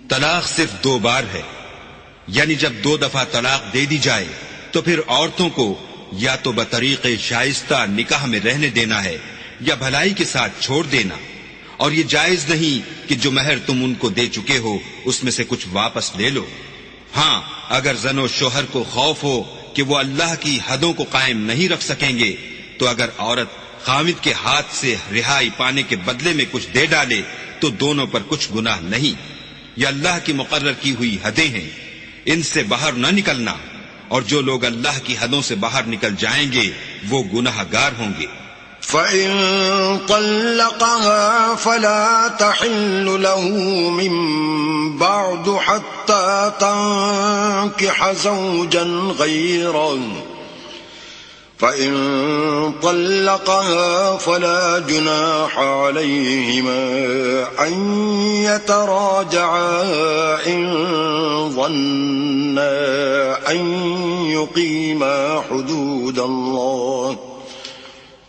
طلاق صرف 2 بار ہے، یعنی جب 2 دفعہ طلاق دے دی جائے تو پھر عورتوں کو یا تو بطریق شائستہ نکاح میں رہنے دینا ہے یا بھلائی کے ساتھ چھوڑ دینا، اور یہ جائز نہیں کہ جو مہر تم ان کو دے چکے ہو اس میں سے کچھ واپس لے لو. ہاں اگر زن و شوہر کو خوف ہو کہ وہ اللہ کی حدوں کو قائم نہیں رکھ سکیں گے تو اگر عورت خاوند کے ہاتھ سے رہائی پانے کے بدلے میں کچھ دے ڈالے تو دونوں پر کچھ گناہ نہیں، یہ اللہ کی مقرر کی ہوئی حدیں ہیں، ان سے باہر نہ نکلنا، اور جو لوگ اللہ کی حدوں سے باہر نکل جائیں گے وہ گناہگار ہوں گے۔ فَإِن طَلَّقَهَا فَلَا تَحِلُّ لَهُ مِن بَعْدُ حَتَّى تَنكِحَ زَوْجًا غَيْرَهُ فَإِن طَلَّقَهَا فَلَا جُنَاحَ عَلَيْهِمَا أَن يَتَرَاجَعَا إِن ظَنَّا أَن يُقِيمَا حُدُودَ اللَّهِ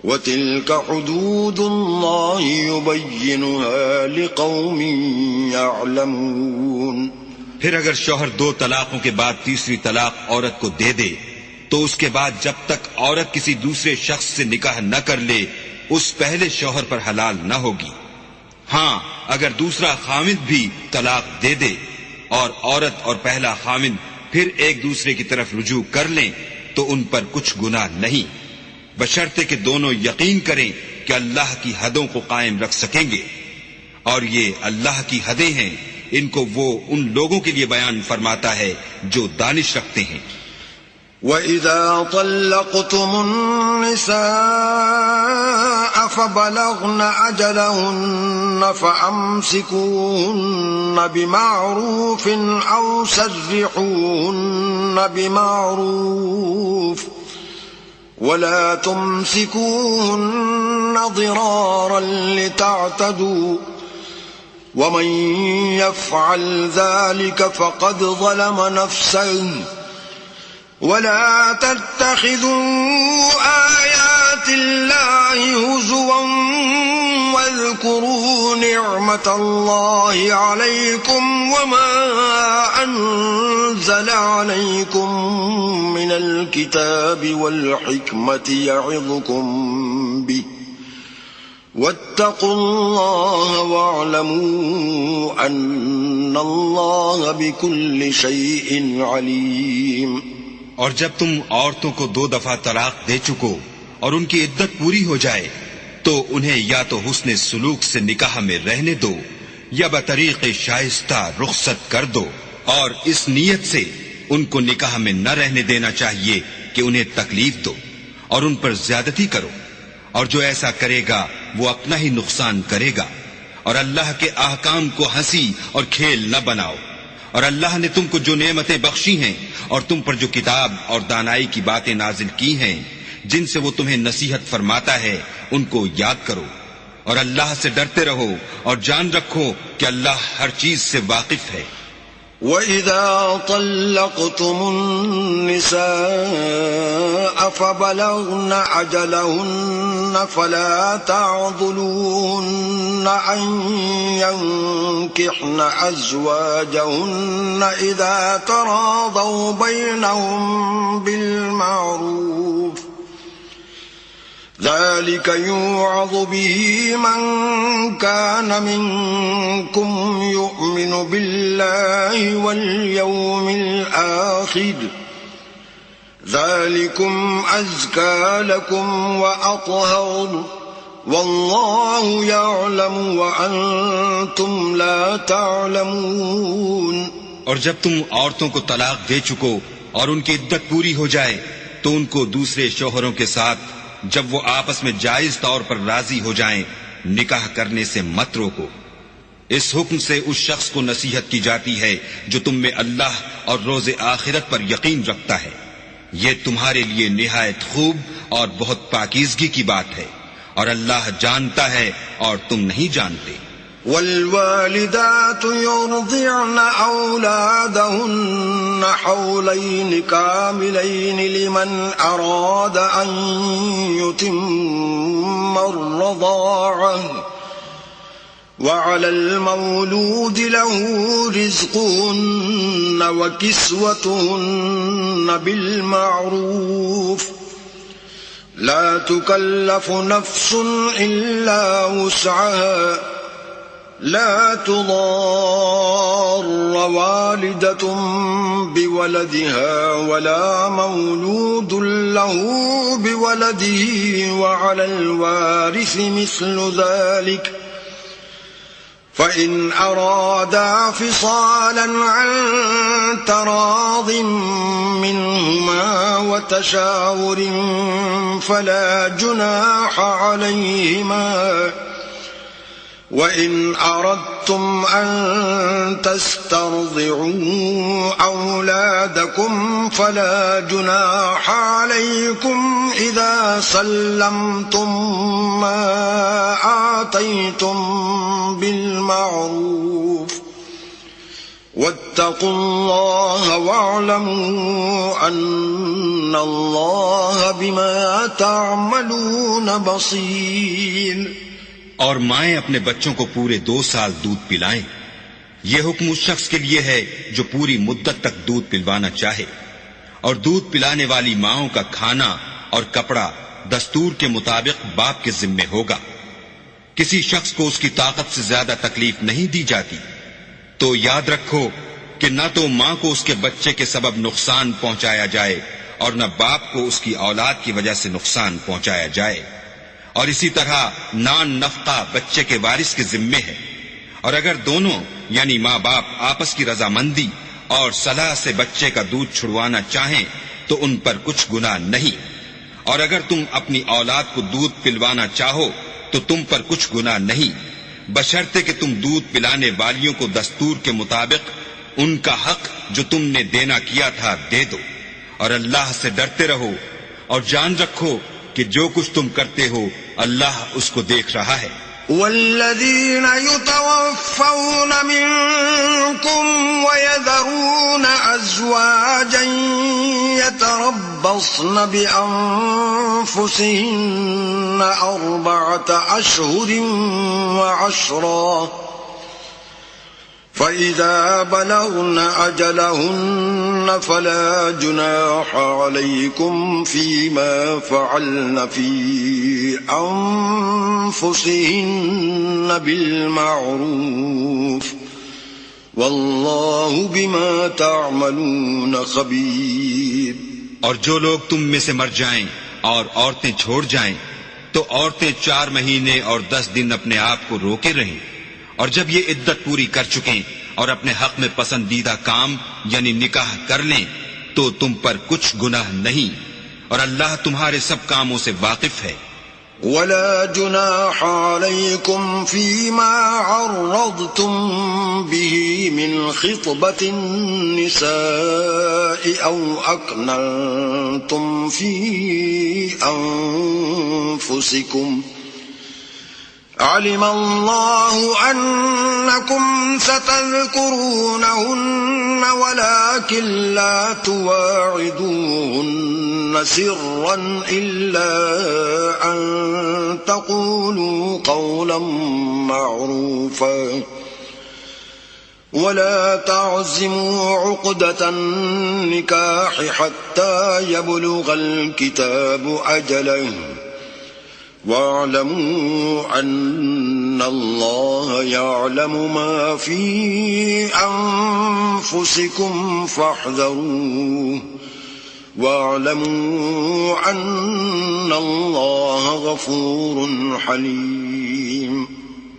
وَتِلْكَ حُدُودُ اللَّهِ يُبَيِّنُهَا لِقَوْمٍ يَعْلَمُونَ۔ پھر اگر شوہر 2 طلاقوں کے بعد تیسری طلاق عورت کو دے دے تو اس کے بعد جب تک عورت کسی دوسرے شخص سے نکاح نہ کر لے اس پہلے شوہر پر حلال نہ ہوگی۔ ہاں اگر دوسرا خامند بھی طلاق دے دے اور عورت اور پہلا خامند پھر ایک دوسرے کی طرف رجوع کر لیں تو ان پر کچھ گناہ نہیں، بشرطے کہ دونوں یقین کریں کہ اللہ کی حدوں کو قائم رکھ سکیں گے، اور یہ اللہ کی حدیں ہیں، ان کو وہ ان لوگوں کے لیے بیان فرماتا ہے جو دانش رکھتے ہیں۔ وَإِذَا طَلَّقْتُمُ النِّسَاءَ فَبَلَغْنَ أَجَلَهُنَّ فَأَمْسِكُوهُنَّ بِمَعْرُوفٍ أَوْ سَرِّحُوهُنَّ بِمَعْرُوفٍ وَلَا تُمْسِكُوهُنَّ ضِرَارًا لِتَعْتَدُوا وَمَن يَفْعَلْ ذَلِكَ فَقَدْ ظَلَمَ نَفْسَهُ وَلَا تَتَّخِذُوا آيَاتِ اللَّهِ هُزُوًا وَاذْكُرُوا نِعْمَةَ اللَّهِ عَلَيْكُمْ وَمَا أَنزَلَ عَلَيْكُمْ مِنَ الْكِتَابِ وَالْحِكْمَةِ يَعِظُكُمْ بِهِ وَاتَّقُوا اللَّهَ وَاعْلَمُوا أَنَّ اللَّهَ بِكُلِّ شَيْءٍ عَلِيمٌ۔ اور جب تم عورتوں کو 2 دفعہ طلاق دے چکو اور ان کی عدت پوری ہو جائے تو انہیں یا تو حسن سلوک سے نکاح میں رہنے دو یا بطریق شائستہ رخصت کر دو، اور اس نیت سے ان کو نکاح میں نہ رہنے دینا چاہیے کہ انہیں تکلیف دو اور ان پر زیادتی کرو، اور جو ایسا کرے گا وہ اپنا ہی نقصان کرے گا، اور اللہ کے احکام کو ہنسی اور کھیل نہ بناؤ۔ اور اللہ نے تم کو جو نعمتیں بخشی ہیں اور تم پر جو کتاب اور دانائی کی باتیں نازل کی ہیں جن سے وہ تمہیں نصیحت فرماتا ہے ان کو یاد کرو، اور اللہ سے ڈرتے رہو اور جان رکھو کہ اللہ ہر چیز سے واقف ہے۔ وَإِذَا طَلَّقْتُمُ النِّسَاءَ فَبَلَغْنَ أَجَلَهُنَّ فَلَا تَعْضُلُوهُنَّ أَن يَنكِحْنَ أَزْوَاجَهُنَّ إِذَا تَرَاضَوْا بَيْنَهُم بِالْمَعْرُوفِ ذَلِكَ يُوعَظُ بِهِ مَن كَانَ مِنكُمْ يُؤْمِنُ بِاللَّهِ وَالْيَوْمِ الْآخِرِ ذَلِكُمْ أَزْكَى لَكُمْ وَأَطْهَرُ وَاللَّهُ يَعْلَمُ وَأَنْتُمْ لَا تَعْلَمُونَ۔ اور جب تم عورتوں کو طلاق دے چکو اور ان کی عدت پوری ہو جائے تو ان کو دوسرے شوہروں کے ساتھ جب وہ آپس میں جائز طور پر راضی ہو جائیں نکاح کرنے سے مت روکو۔ اس حکم سے اس شخص کو نصیحت کی جاتی ہے جو تم میں اللہ اور روز آخرت پر یقین رکھتا ہے، یہ تمہارے لیے نہایت خوب اور بہت پاکیزگی کی بات ہے، اور اللہ جانتا ہے اور تم نہیں جانتے۔ والوالدات يرضعن أولادهن حولين كاملين لمن أراد أن يتم الرضاعة وعلى المولود له رزقهن وكسوتهن بالمعروف لا تكلف نفس إلا وسعها لا تضار والدة بولدها ولا مولود له بولده وعلى الوارث مثل ذلك فإن أرادا فصالا عن تراض منهما وتشاور فلا جناح عليهما وإن أردتم أن تسترضعوا أولادكم فلا جناح عليكم إذا سلمتم ما آتيتم بالمعروف واتقوا الله واعلموا أن الله بما تعملون بصير. اور مائیں اپنے بچوں کو پورے 2 سال دودھ پلائیں. یہ حکم اس شخص کے لیے ہے جو پوری مدت تک دودھ پلوانا چاہے، اور دودھ پلانے والی ماؤں کا کھانا اور کپڑا دستور کے مطابق باپ کے ذمے ہوگا. کسی شخص کو اس کی طاقت سے زیادہ تکلیف نہیں دی جاتی، تو یاد رکھو کہ نہ تو ماں کو اس کے بچے کے سبب نقصان پہنچایا جائے اور نہ باپ کو اس کی اولاد کی وجہ سے نقصان پہنچایا جائے. اور اسی طرح نان نفقہ بچے کے وارث کے ذمے ہے، اور اگر دونوں یعنی ماں باپ آپس کی رضامندی اور صلاح سے بچے کا دودھ چھڑوانا چاہیں تو ان پر کچھ گناہ نہیں، اور اگر تم اپنی اولاد کو دودھ پلوانا چاہو تو تم پر کچھ گناہ نہیں، بشرطے کہ تم دودھ پلانے والیوں کو دستور کے مطابق ان کا حق جو تم نے دینا کیا تھا دے دو. اور اللہ سے ڈرتے رہو اور جان رکھو کہ جو کچھ تم کرتے ہو اللہ اس کو دیکھ رہا ہے. والذین یتوفون منکم ویذرون ازواجا یتربصن بانفسهن 4 اشہر وعشرا فَإِذَا بَلَغْنَ أَجَلَهُنَّ فَلَا جُنَاحَ عَلَيْكُمْ فِيمَا فَعَلْنَ فِي أَنفُسِهِنَّ بِالْمَعْرُوفِ وَاللَّهُ بِمَا تَعْمَلُونَ خَبِيرٌ. اور جو لوگ تم میں سے مر جائیں اور عورتیں چھوڑ جائیں تو عورتیں 4 مہینے اور 10 دن اپنے آپ کو روکے رہیں، اور جب یہ عدت پوری کر چکیں اور اپنے حق میں پسندیدہ کام یعنی نکاح کر لیں تو تم پر کچھ گناہ نہیں، اور اللہ تمہارے سب کاموں سے واقف ہے. ولا جناح عليكم فيما عرضتم به من خطبة النساء أو أكننتم في أنفسكم علم الله أنكم ستذكرونهن ولكن لا تواعدوهن سرا إلا أن تقولوا قولا معروفا ولا تعزموا عقدة النكاح حتى يبلغ الكتاب أجله واعلموا أن الله يعلم ما في أنفسكم فاحذروه واعلموا أن الله غفور حليم.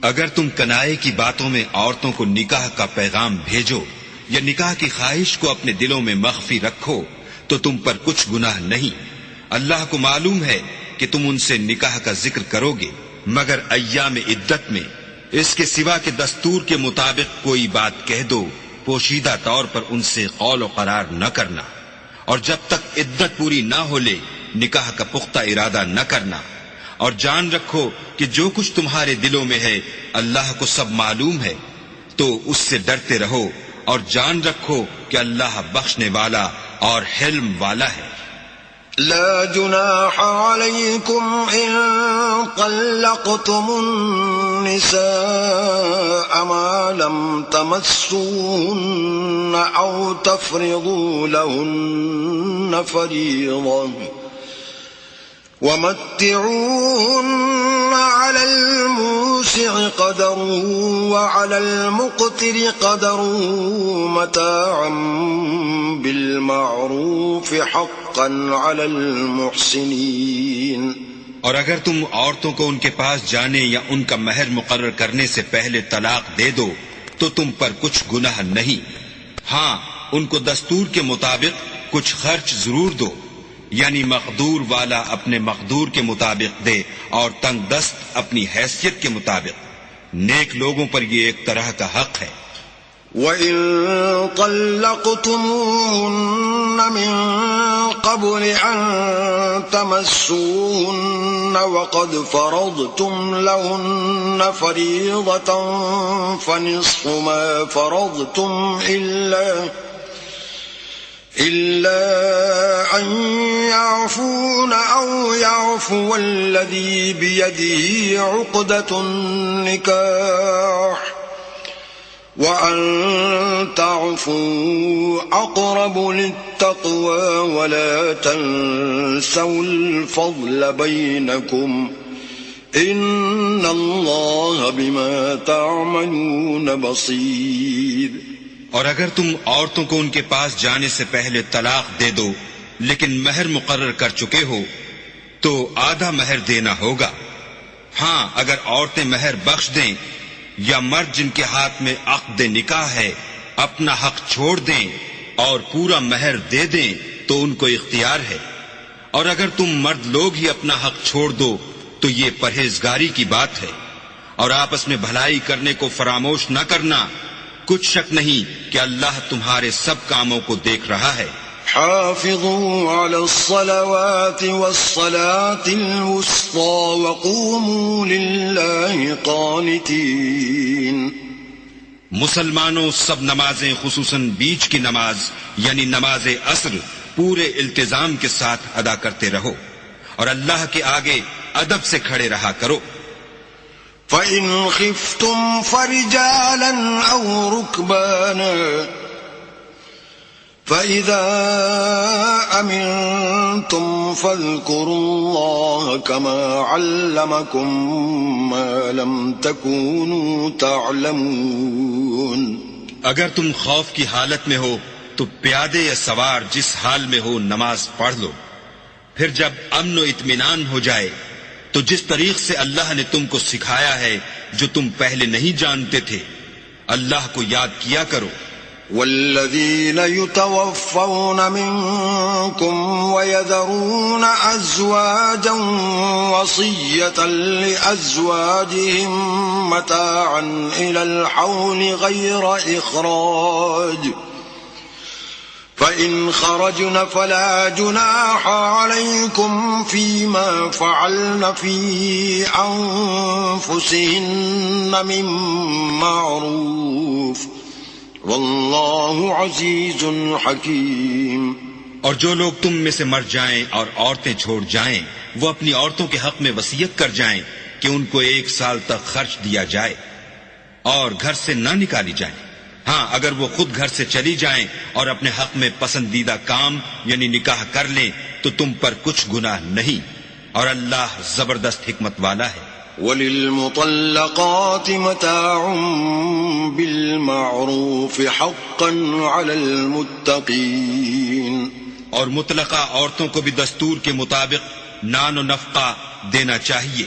اگر تم کنائے کی باتوں میں عورتوں کو نکاح کا پیغام بھیجو یا نکاح کی خواہش کو اپنے دلوں میں مخفی رکھو تو تم پر کچھ گناہ نہیں. اللہ کو معلوم ہے کہ تم ان سے نکاح کا ذکر کرو گے، مگر ایام عدت میں اس کے سوا کہ دستور کے مطابق کوئی بات کہہ دو، پوشیدہ طور پر ان سے قول و قرار نہ کرنا، اور جب تک عدت پوری نہ ہو لے نکاح کا پختہ ارادہ نہ کرنا. اور جان رکھو کہ جو کچھ تمہارے دلوں میں ہے اللہ کو سب معلوم ہے، تو اس سے ڈرتے رہو اور جان رکھو کہ اللہ بخشنے والا اور حلم والا ہے. لا جناح عليكم إن طلقتم النساء ما لم تمسوهن أو تفرضوا لهن فريضة ومتعوهن على الموسع قدره وعلى المقتر قدره متاعا بالمعروف حقا على المحسنين. اور اگر تم عورتوں کو ان کے پاس جانے یا ان کا مہر مقرر کرنے سے پہلے طلاق دے دو تو تم پر کچھ گناہ نہیں، ہاں ان کو دستور کے مطابق کچھ خرچ ضرور دو، یعنی مقدور والا اپنے مقدور کے مطابق دے اور تنگ دست اپنی حیثیت کے مطابق، نیک لوگوں پر یہ ایک طرح کا حق ہے۔ وَإِن طَلَّقْتُمُوهُنَّ مِن قَبْلِ أَن تَمَسُّوهُنَّ وَقَدْ فَرَضْتُمْ لَهُنَّ فَرِيضَةً فَنِصْفُ مَا فَرَضْتُمْ إِلَّا أَن يَعْفُونَ أَوْ يَعْفُوَ الَّذِي بِيَدِهِ عُقْدَةُ النِّكَاحِ وَأَن تَعْفُوا أَقْرَبُ لِلتَّقْوَى وَلَا تَنسَوْا الْفَضْلَ بَيْنَكُمْ إِنَّ اللَّهَ بِمَا تَعْمَلُونَ بَصِيرٌ۔ اور اگر تم عورتوں کو ان کے پاس جانے سے پہلے طلاق دے دو لیکن مہر مقرر کر چکے ہو تو آدھا مہر دینا ہوگا، ہاں اگر عورتیں مہر بخش دیں یا مرد جن کے ہاتھ میں عقد نکاح ہے اپنا حق چھوڑ دیں اور پورا مہر دے دیں تو ان کو اختیار ہے، اور اگر تم مرد لوگ ہی اپنا حق چھوڑ دو تو یہ پرہیزگاری کی بات ہے، اور آپس میں بھلائی کرنے کو فراموش نہ کرنا، کچھ شک نہیں کہ اللہ تمہارے سب کاموں کو دیکھ رہا ہے۔ حافظوا على الصلوات والصلاة الوسطى وقوموا لله قانتين۔ مسلمانوں سب نمازیں خصوصاً بیچ کی نماز یعنی نماز عصر پورے التزام کے ساتھ ادا کرتے رہو اور اللہ کے آگے ادب سے کھڑے رہا کرو۔ فَإِنْ خِفْتُمْ فَرِجَالًا أَوْ رُكْبَانًا فَإِذَا أَمِنْتُمْ فَاذْكُرُوا اللَّهَ كَمَا عَلَّمَكُمْ مَا لَمْ تَكُونُوا تَعْلَمُونَ۔ اگر تم خوف کی حالت میں ہو تو پیادے یا سوار جس حال میں ہو نماز پڑھ لو، پھر جب امن و اطمینان ہو جائے تو جس طریق سے اللہ نے تم کو سکھایا ہے جو تم پہلے نہیں جانتے تھے اللہ کو یاد کیا کرو۔ والذین یتوفون منکم ویذرون ازواجا وصیۃ لازواجہم متاعا الی الحول غیر اخراج فَإِنْ خَرَجْنَ فَلَا جُنَاحَ عَلَيْكُمْ فِيمَا فَعَلْنَ فِي أَنفُسِهِنَّ مِنْ مَعْرُوفٍ وَاللَّهُ عَزِيزٌ حَكِيمٌ۔ اور جو لوگ تم میں سے مر جائیں اور عورتیں چھوڑ جائیں وہ اپنی عورتوں کے حق میں وصیت کر جائیں کہ ان کو 1 سال تک خرچ دیا جائے اور گھر سے نہ نکالی جائیں، ہاں اگر وہ خود گھر سے چلی جائیں اور اپنے حق میں پسندیدہ کام یعنی نکاح کر لیں تو تم پر کچھ گناہ نہیں، اور اللہ زبردست حکمت والا ہے۔ وَلِلْمُطَلَّقَاتِ مَتَاعٌ بِالْمَعْرُوفِ حَقًّا عَلَى الْمُتَّقِينَ۔ اور مطلقہ عورتوں کو بھی دستور کے مطابق نان و نفقہ دینا چاہیے،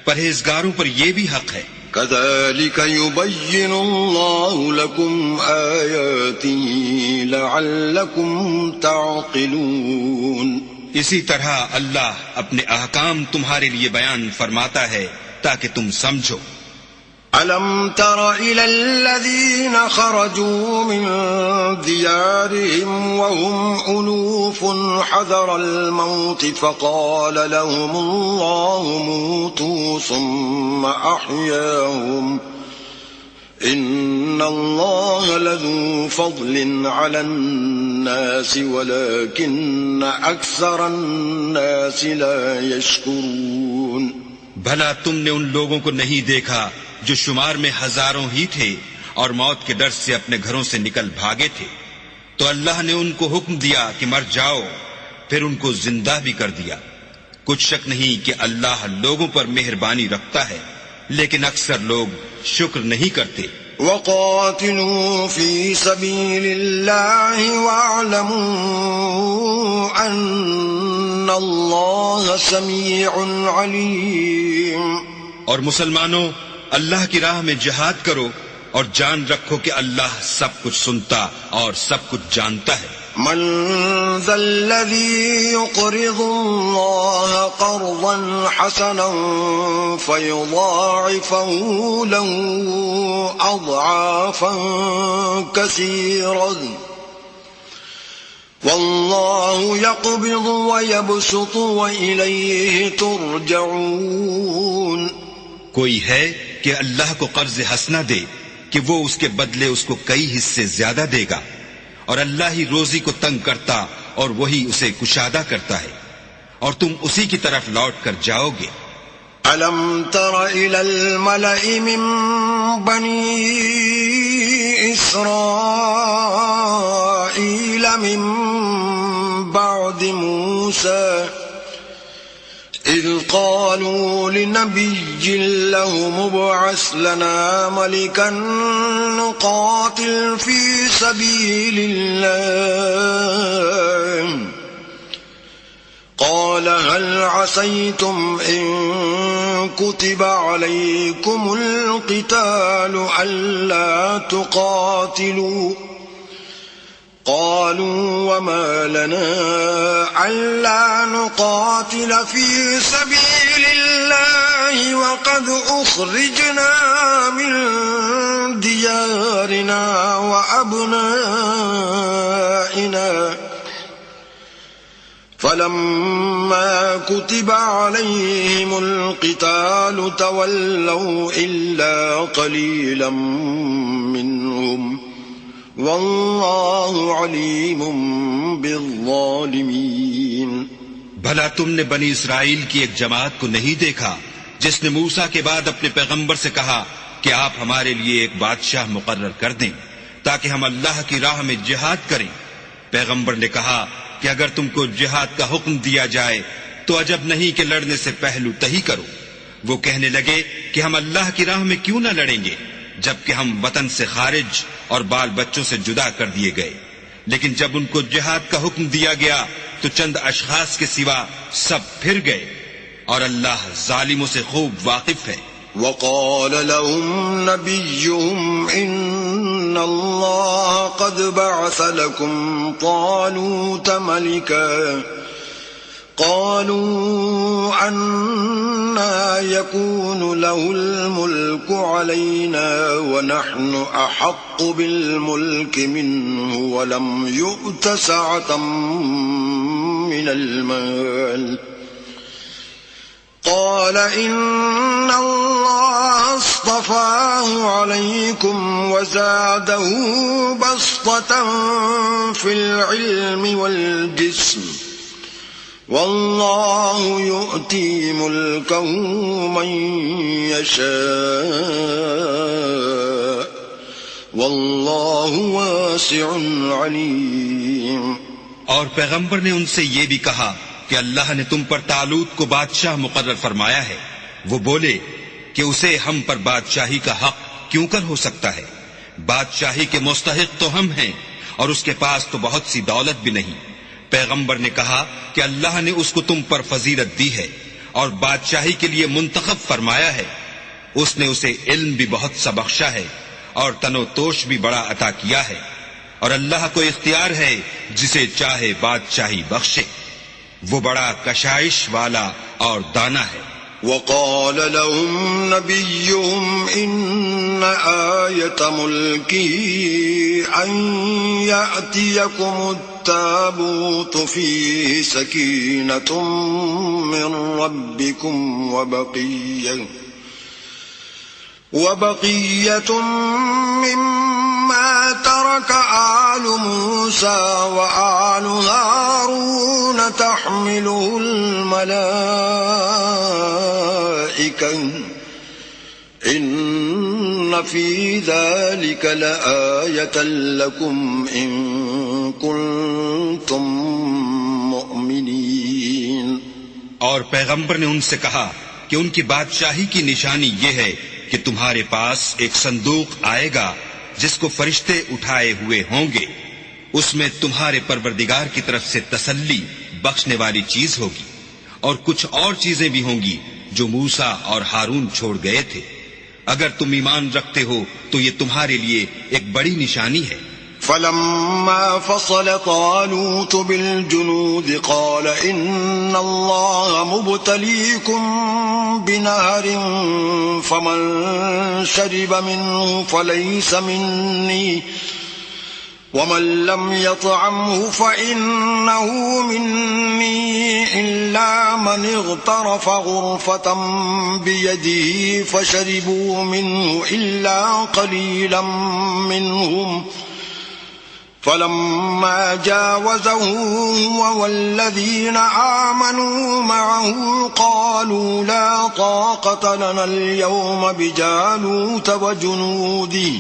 پرہیزگاروں پر یہ بھی حق ہے۔ كَذَلِكَ يُبَيِّنُ اللَّهُ لَكُمْ آيَاتِهِ لَعَلَّكُمْ تَعْقِلُونَ۔ اسی طرح اللہ اپنے احکام تمہارے لیے بیان فرماتا ہے تاکہ تم سمجھو۔ أَلَمْ تَرَ إِلَى الَّذِينَ خَرَجُوا مِنْ دِيَارِهِمْ وَهُمْ أُلُوفٌ حَذَرَ الْمَوْتِ فَقَالَ لَهُمُ اللَّهُ مُوتُوا ثُمَّ أَحْيَاهُمْ إِنَّ اللَّهَ لَذُو فَضْلٍ عَلَى النَّاسِ وَلَكِنَّ أَكْثَرَ النَّاسِ لَا يَشْكُرُونَ۔ بھلا تم نے ان لوگوں کو نہیں دیکھا جو شمار میں ہزاروں ہی تھے اور موت کے ڈر سے اپنے گھروں سے نکل بھاگے تھے، تو اللہ نے ان کو حکم دیا کہ مر جاؤ، پھر ان کو زندہ بھی کر دیا۔ کچھ شک نہیں کہ اللہ لوگوں پر مہربانی رکھتا ہے، لیکن اکثر لوگ شکر نہیں کرتے۔ وَقَاتِلُوا فِي سَبِيلِ اللَّهِ وَاعْلَمُوا أَنَّ إن الله سميع عليم. اور مسلمانوں، اللہ کی راہ میں جہاد کرو اور جان رکھو کہ اللہ سب کچھ سنتا اور سب کچھ جانتا ہے. من ذا الذي يقرض الله قرضا حسنا فيضاعفه له أضعافا كثيرة والله يقبض ويبسط وإليه ترجعون. کوئی ہے کہ اللہ کو قرض حسنہ دے کہ وہ اس کے بدلے اس کو کئی حصے زیادہ دے گا، اور اللہ ہی روزی کو تنگ کرتا اور وہی اسے کشادہ کرتا ہے، اور تم اسی کی طرف لوٹ کر جاؤ گے. ألم تر إلى الملأ من بني إسرائيل من بعد موسى إذ قالوا لنبي له مبعث لنا ملكا نقاتل في سبيل الله قال هل عسيتم إن كتب عليكم القتال ألا تقاتلوا قالوا وما لنا ألا نقاتل في سبيل الله وقد أخرجنا من ديارنا وأبنائنا فلما كتب عليهم القتال تولوا إلا قليلا منهم واللہ علیم بالظالمین. بھلا تم نے بنی اسرائیل کی ایک جماعت کو نہیں دیکھا جس نے موسیٰ کے بعد اپنے پیغمبر سے کہا کہ آپ ہمارے لیے ایک بادشاہ مقرر کر دیں تاکہ ہم اللہ کی راہ میں جہاد کریں. پیغمبر نے کہا کہ اگر تم کو جہاد کا حکم دیا جائے تو عجب نہیں کہ لڑنے سے پہلو تہی کرو. وہ کہنے لگے کہ ہم اللہ کی راہ میں کیوں نہ لڑیں گے جبکہ ہم وطن سے خارج اور بال بچوں سے جدا کر دیے گئے. لیکن جب ان کو جہاد کا حکم دیا گیا تو چند اشخاص کے سوا سب پھر گئے، اور اللہ ظالموں سے خوب واقف ہے. وقال لهم نبيهم إن الله قد بعث لكم طالوت ملكا قالوا أنا يكون له الملك علينا ونحن أحق بالملك منه ولم يؤت سعة من المال قال إن الله اصطفاه عليكم وزاده بسطة في العلم والجسم والله يؤتي ملكه من يشاء والله واسع عليم. اور پیغمبر نے ان سے یہ بھی کہا کہ اللہ نے تم پر طالوت کو بادشاہ مقرر فرمایا ہے. وہ بولے کہ اسے ہم پر بادشاہی کا حق کیوں کر ہو سکتا ہے؟ بادشاہی کے مستحق تو ہم ہیں اور اس کے پاس تو بہت سی دولت بھی نہیں. پیغمبر نے کہا کہ اللہ نے اس کو تم پر فضیلت دی ہے اور بادشاہی کے لیے منتخب فرمایا ہے. اس نے اسے علم بھی بہت سا بخشا ہے اور تن و توش بھی بڑا عطا کیا ہے، اور اللہ کو اختیار ہے جسے چاہے بادشاہی بخشے. وہ بڑا کشائش والا اور دانا ہے. وقال لهم نبيهم إن آية ملكه أن يأتيكم التابوت فيه سكينة من ربكم وبقية مما ترك آل موسى وآل هارون تحمله الملائكة إن في ذلك لآية لكم إن كنتم مؤمنين. اور پیغمبر نے ان سے کہا کہ ان کی بادشاہی کی نشانی یہ ہے کہ تمہارے پاس ایک صندوق آئے گا جس کو فرشتے اٹھائے ہوئے ہوں گے. اس میں تمہارے پروردگار کی طرف سے تسلی، بخشنے والی چیز ہوگی، اور کچھ اور چیزیں بھی ہوں گی جو موسیٰ اور ہارون چھوڑ گئے تھے۔ اگر تم ایمان رکھتے ہو تو یہ تمہارے لیے ایک بڑی نشانی ہے۔ فلما فصل طالوت بالجنود قال إن الله مبتليكم بنهر فمن شرب منه فليس مني ومن لم يطعمه فإنه مني إلا من اغترف غرفة بيده فشربوا منه إلا قليلا منهم فلما جاوزه هو والذين آمنوا معه قالوا لا طاقة لنا اليوم بجالوت وجنوده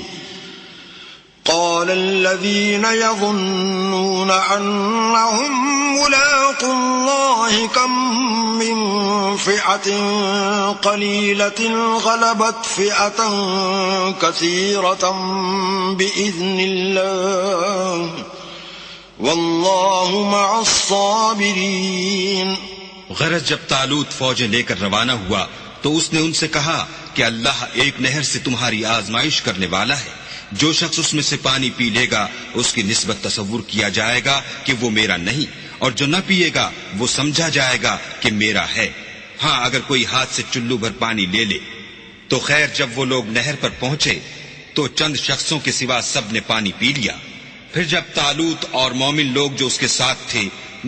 قال الذين يظنون أنهم ملاقو الله كم من فئة قليلة غلبت فئة كثيرة بإذن الله والله مع الصابرين۔ غرض جب طالوت فوجیں لے کر روانہ ہوا تو اس نے ان سے کہا کہ اللہ ایک نہر سے تمہاری آزمائش کرنے والا ہے، جو شخص اس میں سے پانی پی لے گا اس کی نسبت تصور کیا جائے گا کہ وہ میرا نہیں، اور جو نہ پیے گا وہ سمجھا جائے گا کہ میرا ہے۔ ہاں اگر کوئی ہاتھ سے چلو بھر پانی لے لے تو خیر۔ جب وہ لوگ نہر پر پہنچے تو چند شخصوں کے سوا سب نے پانی پی لیا۔ پھر جب طالوت اور مومن لوگ جو اس کے ساتھ تھے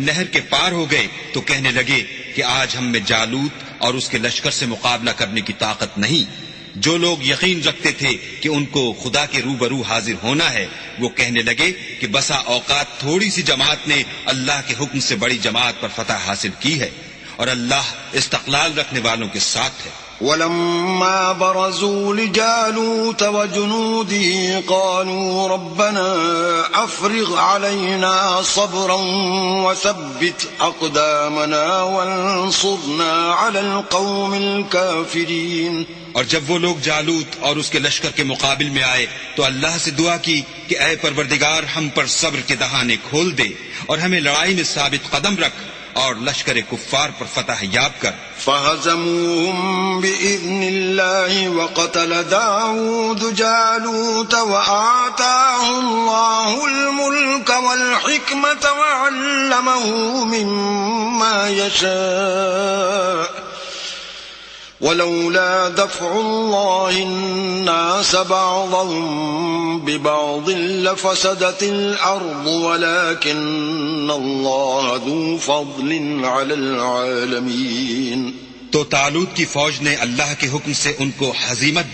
نہر کے پار ہو گئے تو کہنے لگے کہ آج ہم میں جالوت اور اس کے لشکر سے مقابلہ کرنے کی طاقت نہیں۔ جو لوگ یقین رکھتے تھے کہ ان کو خدا کے روبرو حاضر ہونا ہے وہ کہنے لگے کہ بسا اوقات تھوڑی سی جماعت نے اللہ کے حکم سے بڑی جماعت پر فتح حاصل کی ہے، اور اللہ استقلال رکھنے والوں کے ساتھ ہے۔ ولما برزوا لجالوت وجنوده قالوا ربنا أفرغ علينا صبرا وثبت أقدامنا وانصرنا على القوم الكافرين۔ اور جب وہ لوگ جالوت اور اس کے لشکر کے مقابل میں آئے تو اللہ سے دعا کی کہ اے پروردگار ہم پر صبر کے دہانے کھول دے اور ہمیں لڑائی میں ثابت قدم رکھ اور لشکر کفار پر فتح یاب کر۔ فہزموہم بإذن اللہ وقتل داود جالوت وآتاہ اللہ الملک والحکمت وعلمہ مما یشاء ولولا دفع الله الناس بعضهم ببعض لفسدت الأرض ولكن الله ذو فضل على العالمين۔ تو طالوت کی فوج نے اللہ کے حکم سے ان کو ہزیمت